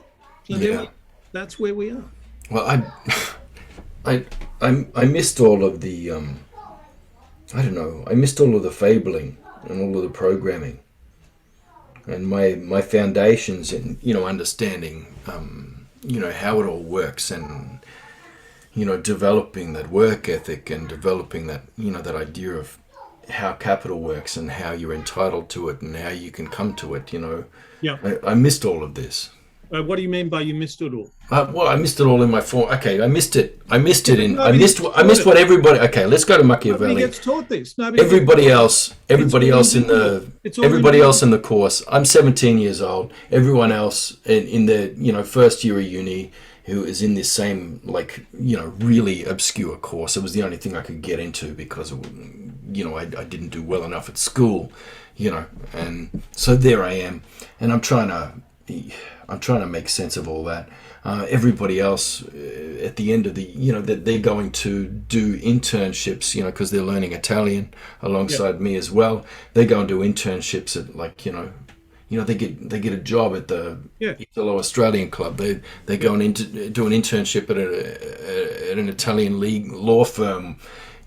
So there Yeah. we. That's where we are. Well, I, I missed all of the, I don't know, I missed all of the fabling and all of the programming, and my foundations in understanding, how it all works, and developing that work ethic, and developing that that idea of how capital works and how you're entitled to it and how you can come to it. Yeah. I missed all of this. What do you mean by you missed it all? Well, I missed it all in my form. Okay, I missed it. I missed Yeah, it but in. I nobody missed. gets I missed taught what it. everybody. Okay, let's go to Nobody Machiavelli. gets taught this. Nobody gets Everybody taught else. It's Everybody all else in invisible. the. It's all Everybody invisible. else in the course. I'm 17 years old. Everyone else in the first year of uni who is in this same really obscure course. It was the only thing I could get into because I didn't do well enough at school, and so there I am, and I'm trying to make sense of all that. Everybody else at the end of the that they're going to do internships, because they're learning Italian Yeah. alongside me as well. They go and do internships at they get a job at the Yeah. Italo Australian Club. They go and do an internship at an Italian league law firm,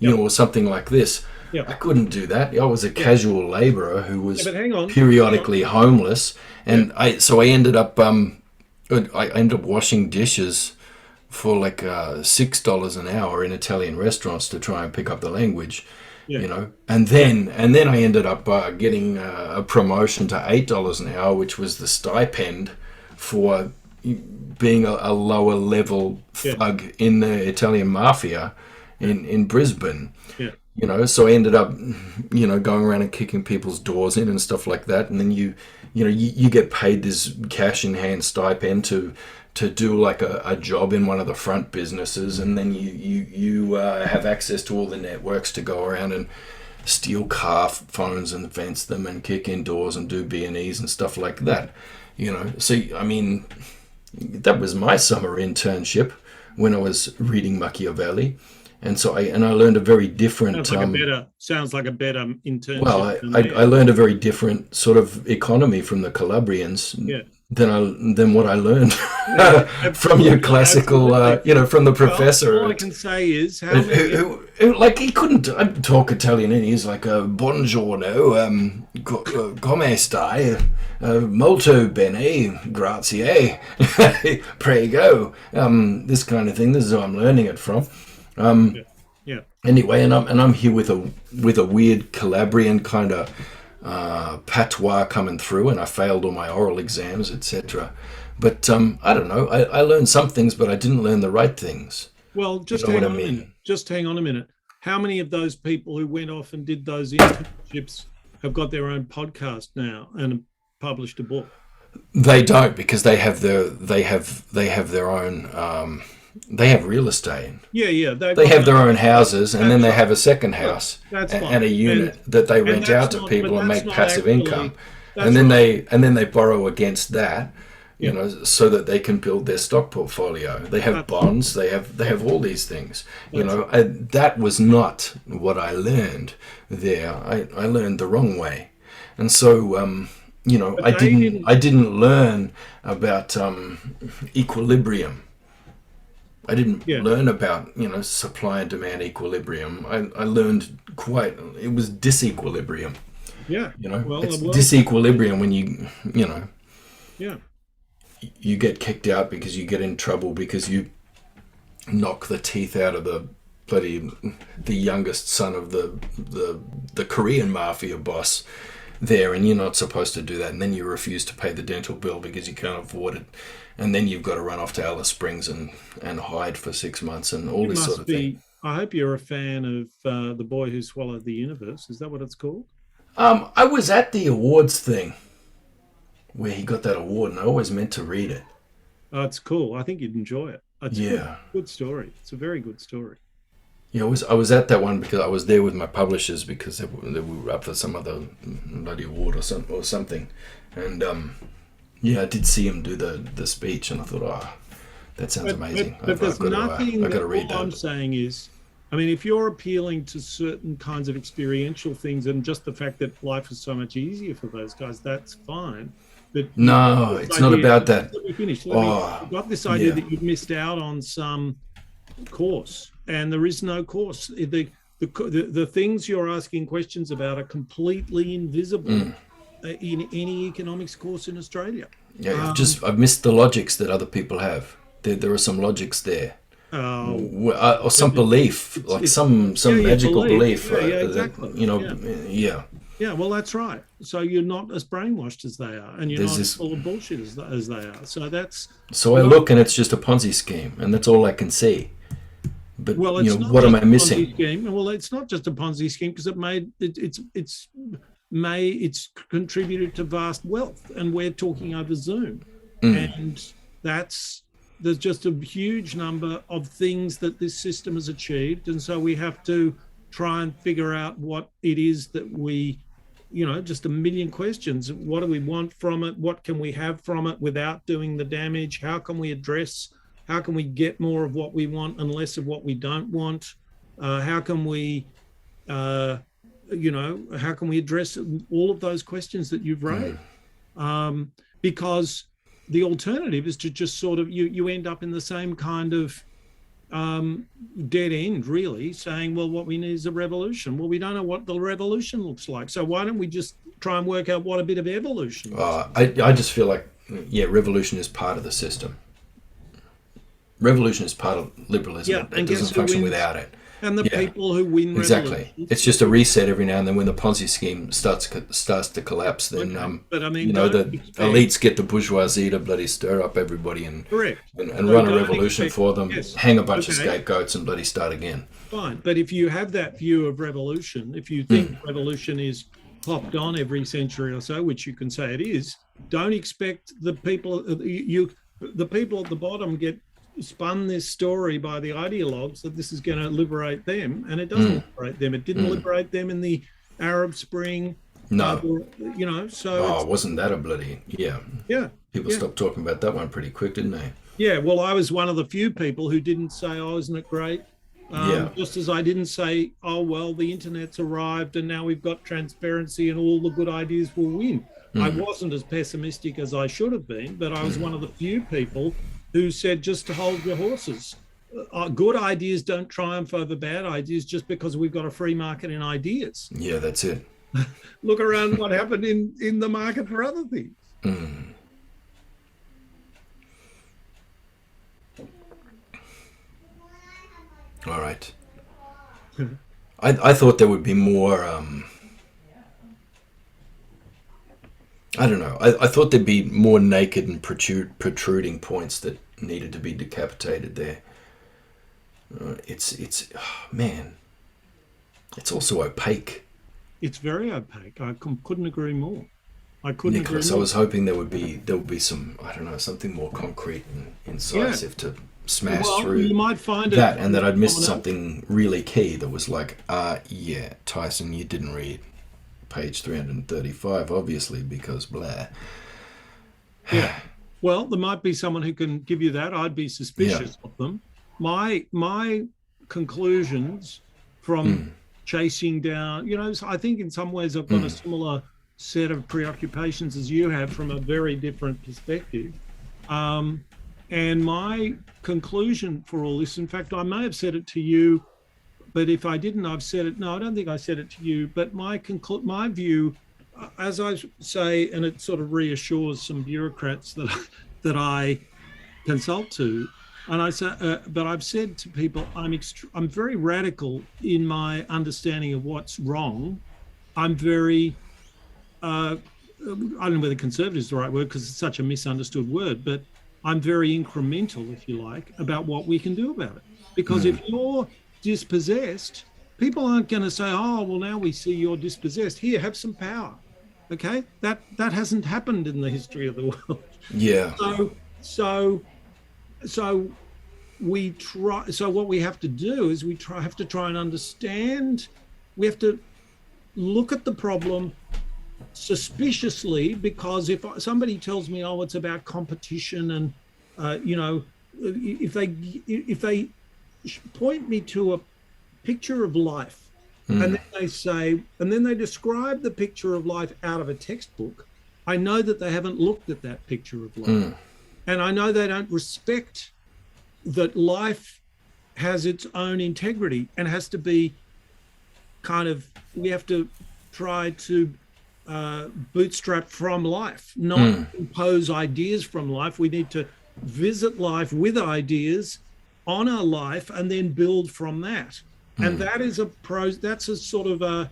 Yeah. or something like this. Yeah. I couldn't do that. I was a Yeah. casual labourer who Yeah. was But hang on. periodically homeless, Yeah. and I ended up washing dishes for like $6 an hour in Italian restaurants to try and pick up the language, Yeah. and then I ended up getting a promotion to $8 an hour, which was the stipend for being a lower level Yeah. thug in the Italian mafia in Brisbane. Yeah. So I ended up, going around and kicking people's doors in and stuff like that. And then you get paid this cash in hand stipend to do like a job in one of the front businesses, and then you have access to all the networks to go around and steal car phones and fence them and kick in doors and do B&Es and stuff like that. So I mean, that was my summer internship when I was reading Machiavelli. And so I learned a very different. Sounds like a better internship. Well, than I learned a very different sort of economy from the Calabrians Yeah. than what I learned Yeah, from your absolutely, classical, absolutely. from the Well, professor. all I can say is how who, many. like he couldn't talk Italian, and he's like buongiorno, come stai, molto bene, grazie, prego, this kind of thing. This is who I'm learning it from. Yeah. Yeah. Anyway, and I'm here with a weird Calabrian kind of patois coming through, and I failed all my oral exams, etc. But I don't know. I learned some things, but I didn't learn the right things. Well, just You know hang what I on a mean? minute. Just hang on a minute. How many of those people who went off and did those internships have got their own podcast now and have published a book? They don't, because they have their own. They have real estate. Yeah, yeah. They have their own houses, and then they have a second house That's and fine. a unit that they rent that's out to not- people but and that's make not passive actually- income. that's And then right. they borrow against that, Yeah. so that they can build their stock portfolio. They have That's- bonds. They have all these things. That's That was not what I learned there. I learned the wrong way, and so But I they didn't learn about equilibrium. I didn't Yeah. learn about supply and demand equilibrium. I learned it was disequilibrium. Yeah. Well, It's well, disequilibrium when you yeah. you get kicked out because you get in trouble because you knock the teeth out of the youngest son of the Korean mafia boss there, and you're not supposed to do that, and then you refuse to pay the dental bill because you can't afford it, and then you've got to run off to Alice Springs and hide for 6 months and all You this must sort of thing. be. I hope you're a fan of The Boy Who Swallowed the Universe. Is that what it's called? I was at the awards thing where he got that award, and I always meant to read it. Oh, it's cool. I think you'd enjoy it. It's a Yeah. good story. It's a very good story. Yeah, I was at that one because I was there with my publishers because they were up for some other bloody award or something, and Yeah, I did see him do the speech, and I thought, oh, that sounds amazing. But there's nothing. I got to read All I'm that. saying is, I mean, if you're appealing to certain kinds of experiential things and just the fact that life is so much easier for those guys, that's fine. But you've got No, this it's not idea. about that. Let me finish. Oh, You've got this idea yeah. that you've missed out on some course, and there is no course. The things you're asking questions about are completely invisible in any economics course in Australia. Yeah, I've missed the logics that other people have. There are some logics there, Oh, or some belief, like some yeah, magical belief. Yeah, That, exactly. yeah. Yeah, well, that's right. So you're not as brainwashed as they are, and you're There's not as this. full of bullshit as they are. So that's So I look, and it's just a Ponzi scheme, and that's all I can see. But well, it's not what am just I a missing? Ponzi scheme. Well, it's not just a Ponzi scheme because it's contributed to vast wealth, and we're talking over Zoom, and there's just a huge number of things that this system has achieved, and so we have to try and figure out what it is that we, just a million questions. What do we want from it? What can we have from it without doing the damage? How can we get more of what we want and less of what we don't want? How can we address all of those questions that you've raised? Because the alternative is to just sort of, you end up in the same kind of dead end, really, saying, well, what we need is a revolution. Well, we don't know what the revolution looks like. So why don't we just try and work out what a bit of evolution looks like? I just feel like, revolution is part of the system. Revolution is part of liberalism. Yeah, it doesn't function without it. And the people who win exactly. It's just a reset every now and then. When the Ponzi scheme starts to collapse, then but I mean, the elites get the bourgeoisie to bloody stir up everybody and run a revolution for them, hang a bunch of scapegoats and bloody start again. Fine, but if you have that view of revolution, if you think revolution is popped on every century or so, which you can say it is, don't expect the people at the bottom get spun this story by the ideologues that this is going to liberate them, and it doesn't liberate them. It didn't liberate them in the Arab Spring. No. So wasn't that a bloody People stopped talking about that one pretty quick, didn't they? Yeah, well, I was one of the few people who didn't say, oh, isn't it great? Just as I didn't say, oh, well, the internet's arrived and now we've got transparency and all the good ideas will win. I wasn't as pessimistic as I should have been, but I was one of the few people who said, just to hold your horses. Good ideas don't triumph over bad ideas just because we've got a free market in ideas. Yeah, that's it. Look around what happened in the market for other things. All right. I thought there would be more... I don't know. I thought there'd be more naked and protruding points that needed to be decapitated there. It's also opaque. It's very opaque. I couldn't agree more. I couldn't agree more. I was hoping there would be some, I don't know, something more concrete and incisive to smash through. You might find that, and that I'd missed something really key that was like, Tyson, you didn't read page 335, obviously, because blah. Yeah. Well, there might be someone who can give you that. I'd be suspicious of them. My conclusions from chasing down, I think in some ways I've got a similar set of preoccupations as you have from a very different perspective. And my conclusion for all this, in fact, I may have said it to you, but if I didn't, I've said it. No, I don't think I said it to you. But my view, as I say, and it sort of reassures some bureaucrats that I consult to, and I say, but I've said to people, I'm very radical in my understanding of what's wrong. I'm very, I don't know whether conservative is the right word because it's such a misunderstood word, but I'm very incremental, if you like, about what we can do about it. Because if you're dispossessed, people aren't going to say, oh, well, now we see you're dispossessed. Here, have some power. Okay? That hasn't happened in the history of the world. Yeah. So we try. So what we have to do is have to try and understand. We have to look at the problem suspiciously, because if somebody tells me, oh, it's about competition, and you know, if they point me to a picture of life, and Mm, then they say, and then they describe the picture of life out of a textbook, I know that they haven't looked at that picture of life, mm, and I know they don't respect that life has its own integrity and has to be kind of, we have to try to bootstrap from life, not mm, impose ideas from life. We need to visit life with ideas, honor life, and then build from that. And mm, that is that's a sort of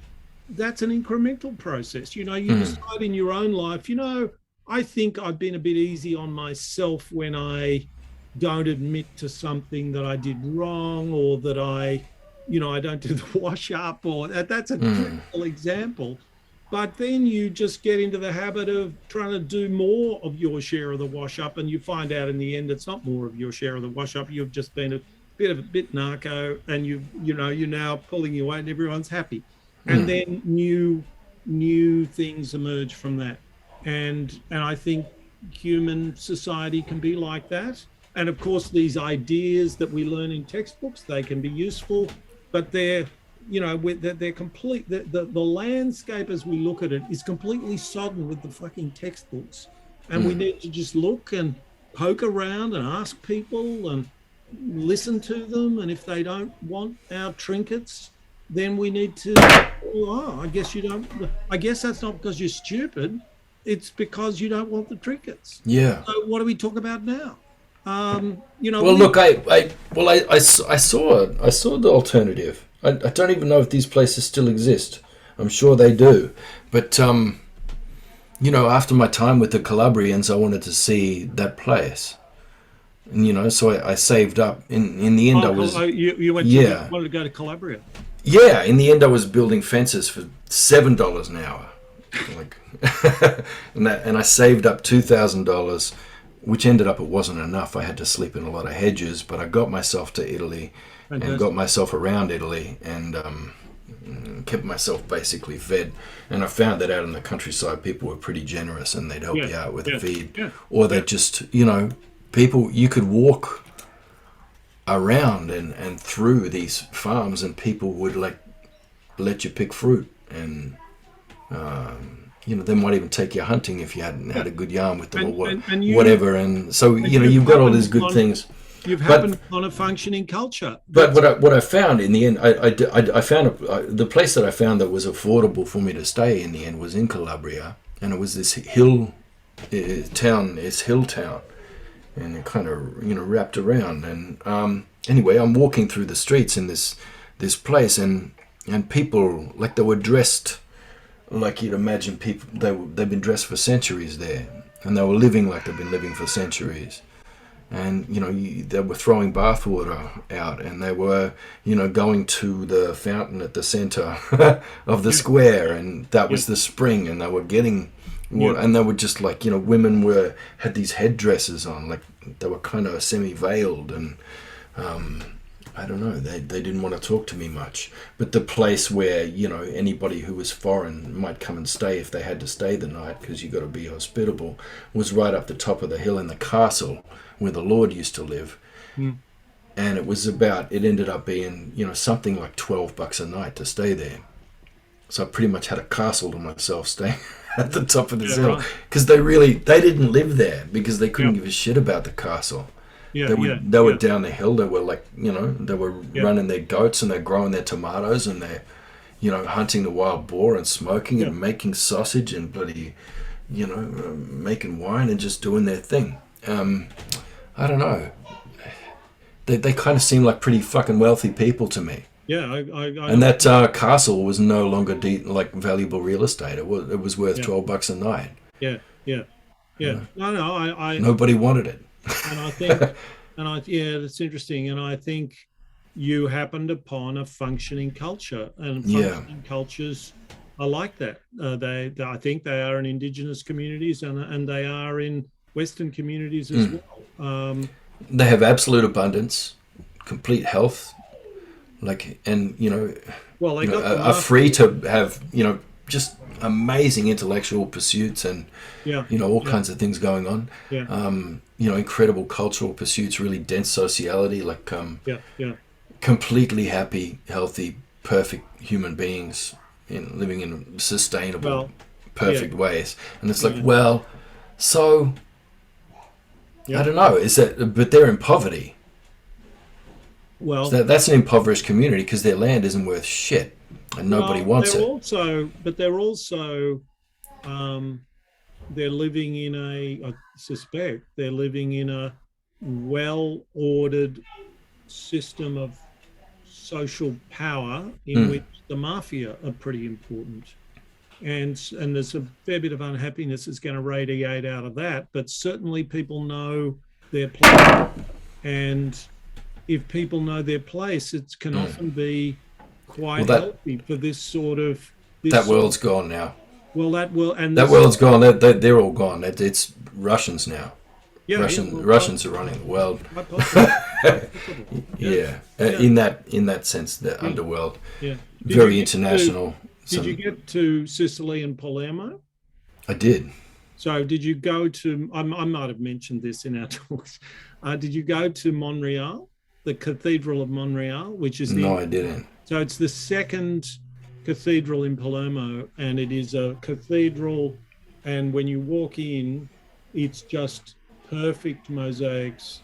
that's an incremental process. You know, you mm, decide in your own life, you know, I think I've been a bit easy on myself when I don't admit to something that I did wrong, or that I don't do the wash up, or that's a mm. trivial example. But then you just get into the habit of trying to do more of your share of the wash up, and you find out in the end it's not more of your share of the wash up. You've just been a bit narco, and you're now pulling your weight, and everyone's happy. And then new things emerge from that. And I think human society can be like that. And of course, these ideas that we learn in textbooks, they can be useful, but they're complete. The landscape as we look at it is completely sodden with the fucking textbooks. And we need to just look and poke around and ask people and listen to them. And if they don't want our trinkets, then we need to, oh, I guess you don't, I guess that's not because you're stupid. It's because you don't want the trinkets. Yeah. So what do we talk about now? Well, look, I saw the alternative. I don't even know if these places still exist. I'm sure they do, but after my time with the Calabrians, I wanted to see that place, and so I saved up. In the end, I was you went to, yeah, wanted to go to Calabria. yeah. In the end, I was building fences for $7 an hour, like, and I saved up $2,000. Which ended up, it wasn't enough. I had to sleep in a lot of hedges, but I got myself to Italy and got Fantastic. myself around Italy and kept myself basically fed. And I found that out in the countryside, people were pretty generous and they'd help Yeah, you out with a yeah, feed. yeah, Or yeah, they just, people, you could walk around and through these farms and people would let you pick fruit. And they might even take you hunting if you hadn't had yeah. a good yarn with them or And whatever. And so, you've you've got all these happened good on things. you've But happened on a functioning culture. but That's what I found in the end, I found the place that I found that was affordable for me to stay in the end was in Calabria, and it was this hill town. It's hill town, and it kind of wrapped around. And anyway, I'm walking through the streets in this place, and people, like, they were dressed like you'd imagine people. They've been dressed for centuries there, and they were living like they've been living for centuries. And they were throwing bathwater out, and they were going to the fountain at the center of the yeah, square, and that yeah, was the spring, and they were getting yeah, and they were just like, women had these headdresses on, like they were kind of semi-veiled, and I don't know, they didn't want to talk to me much. But the place where anybody who was foreign might come and stay if they had to stay the night, because you got to be hospitable, was right up the top of the hill in the castle where the Lord used to live. mm, And it ended up being something like $12 a night to stay there. So I pretty much had a castle to myself, staying at the top of this yeah, hill, right, because they didn't live there because they couldn't yeah, give a shit about the castle. yeah, They were yeah, down the hill. They were like, they were yeah, running their goats and they're growing their tomatoes and they're, hunting the wild boar and smoking yeah, and making sausage and bloody, making wine and just doing their thing. I don't know. They kind of seem like pretty fucking wealthy people to me. yeah. I And know. that castle was no longer like valuable real estate. It was worth Yeah, $12 a night. yeah, yeah, yeah. No, Nobody wanted it. and I think, yeah, that's interesting. And I think you happened upon a functioning culture, and Yeah. functioning cultures are like that. I think they are in indigenous communities, and they are in Western communities as Mm. well. They have absolute abundance, complete health, like, and Well, they got the are free master. to have just amazing intellectual pursuits and Yeah. all Yeah. kinds of things going on. Yeah. Incredible cultural pursuits, really dense sociality, like Yeah. Yeah. completely happy, healthy, perfect human beings living in sustainable, Well, yeah. perfect ways. And it's like, Yeah. well, so I Yeah. don't know. Is that? But they're in poverty. Well, So that's an impoverished community because their land isn't worth shit and nobody wants they're it. also, but they're also, um, they're living in I suspect they're living in a well-ordered system of social power in Mm. which the mafia are pretty important. And there's a fair bit of unhappiness that's going to radiate out of that, but certainly people know their place. And if people know their place, it can often be Well, quite that healthy for that this world's gone now. well that will and That this world's gone. They're all gone. It's Russians now. yeah, yeah, well, Russians are running the world. quite possible. Quite possible. Yeah, Yeah. in that sense, the Yeah. underworld, Yeah. very international. Did you get to Sicily and Palermo? I did. So did you go to, I might have mentioned this in our talks. Did you go to Montreal, the Cathedral of Montreal, which is No, I didn't. so it's the second cathedral in Palermo, and it is a cathedral. And when you walk in, it's just perfect mosaics,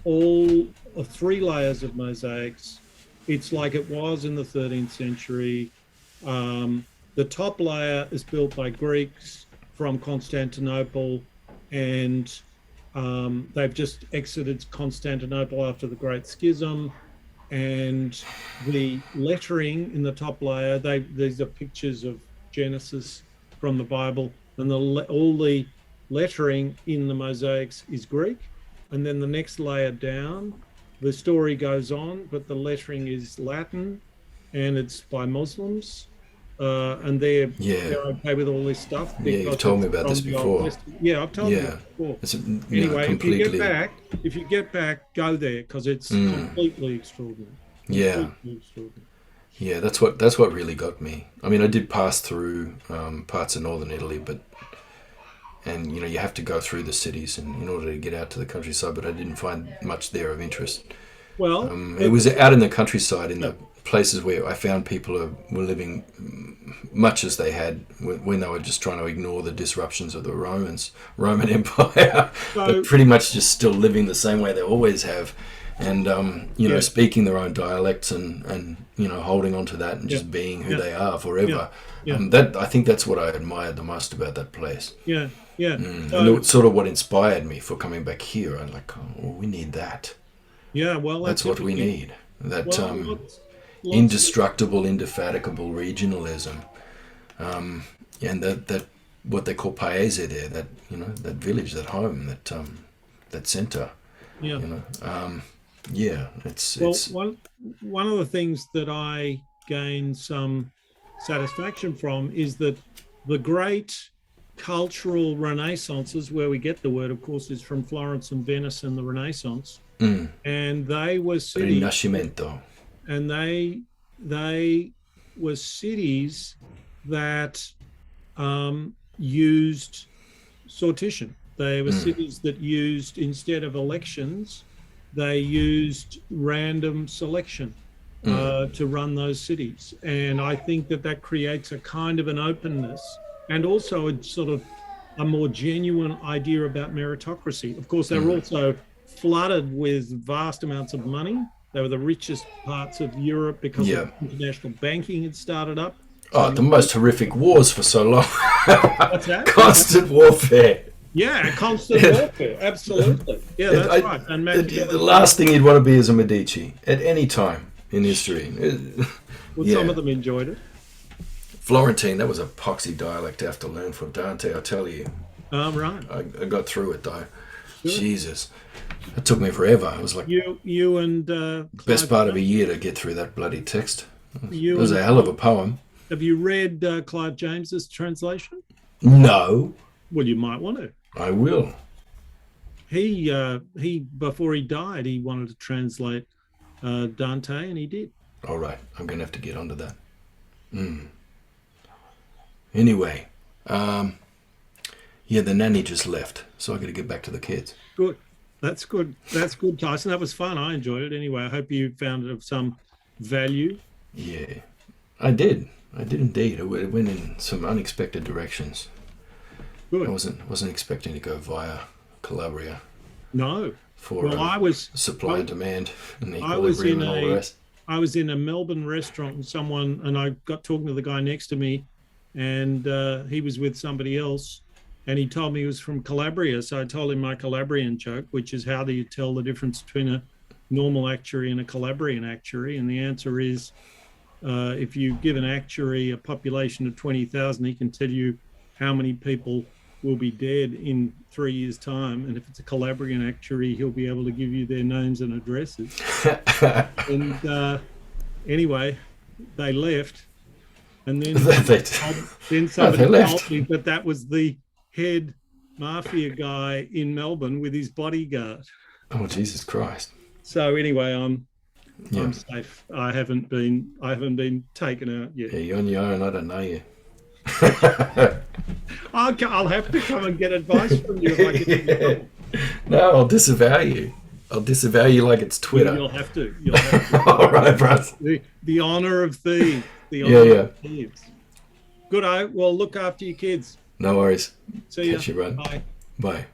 all 3 layers of mosaics. It's like it was in the 13th century. The top layer is built by Greeks from Constantinople, and they've just exited Constantinople after the Great Schism. And the lettering in the top layer, these are pictures of Genesis from the Bible, and all the lettering in the mosaics is Greek. And then the next layer down, the story goes on, but the lettering is Latin, and it's by Muslims. And they're okay with all this stuff. Yeah, you've told me about this before. Yeah, I've told you before. Anyway, completely. if you get back, go there because it's completely extraordinary. Completely extraordinary. Yeah, that's what really got me. I mean, I did pass through parts of northern Italy, and you have to go through the cities in order to get out to the countryside. But I didn't find much there of interest. Well, it was out in the countryside, in the places where I found people were living much as they had when they were just trying to ignore the disruptions of the Roman Empire, but pretty much just still living the same way they always have, and speaking their own dialects and holding on to that and just being who they are forever. That I think that's what I admired the most about that place. Yeah. And it's sort of what inspired me for coming back here. I'm like, we need that. Yeah, well, that's what we need. That indestructible, indefatigable regionalism, and that what they call paese there, that that village, that home, that center. Yeah. It's one of the things that I gain some satisfaction from is that the great cultural renaissances, where we get the word, of course, is from Florence and Venice and the Renaissance. And they were cities. Rinascimento. And they were cities that used sortition. They were cities that used, instead of elections, they used random selection to run those cities. And I think that creates a kind of an openness and also a sort of a more genuine idea about meritocracy. Of course, they were also flooded with vast amounts of money. They were the richest parts of Europe because of international banking had started up. The most horrific wars for so long. What's that? Constant warfare. Yeah, constant warfare. Absolutely. Yeah, that's right. And the last thing you'd want to be is a Medici at any time in history. Well, some of them enjoyed it. Florentine, that was a poxy dialect to have to learn for Dante, I tell you. Right. I got through it though. Sure. Jesus. It took me forever. It was like you and best part of a year to get through that bloody text. It was a hell of a poem. Have you read Clive James's translation? No. Well, you might want to. I will. He before he died, he wanted to translate Dante, and he did. All right, I'm going to have to get onto that. Anyway, yeah, the nanny just left, so I got to get back to the kids. Good. That's good. That's good, Tyson. That was fun. I enjoyed it anyway. I hope you found it of some value. Yeah, I did. I did indeed. It went in some unexpected directions. I Good. wasn't expecting to go via Calabria No. for Well, supply I, and demand and I was equilibrium in and all the a rest. I was in a Melbourne restaurant and I got talking to the guy next to me, and he was with somebody else, and he told me he was from Calabria. So I told him my Calabrian joke, which is how do you tell the difference between a normal actuary and a Calabrian actuary? And the answer is if you give an actuary a population of 20,000, he can tell you how many people will be dead in 3 years' time. And if it's a Calabrian actuary, he'll be able to give you their names and addresses. And anyway, they left. And then, then somebody told me that was the head mafia guy in Melbourne with his bodyguard. Oh, Jesus Christ. So anyway, I'm safe. I haven't been taken out yet. Yeah, you're on your own. I don't know you. I'll have to come and get advice from you if I get in trouble. No, I'll disavow you. I'll disavow you like it's Twitter. You'll have to. You'll have to. All right, bros. The honor of thieves. The honor of thieves. Good. Well, look after your kids. No worries. See ya. Catch you, bro. Bye. Bye.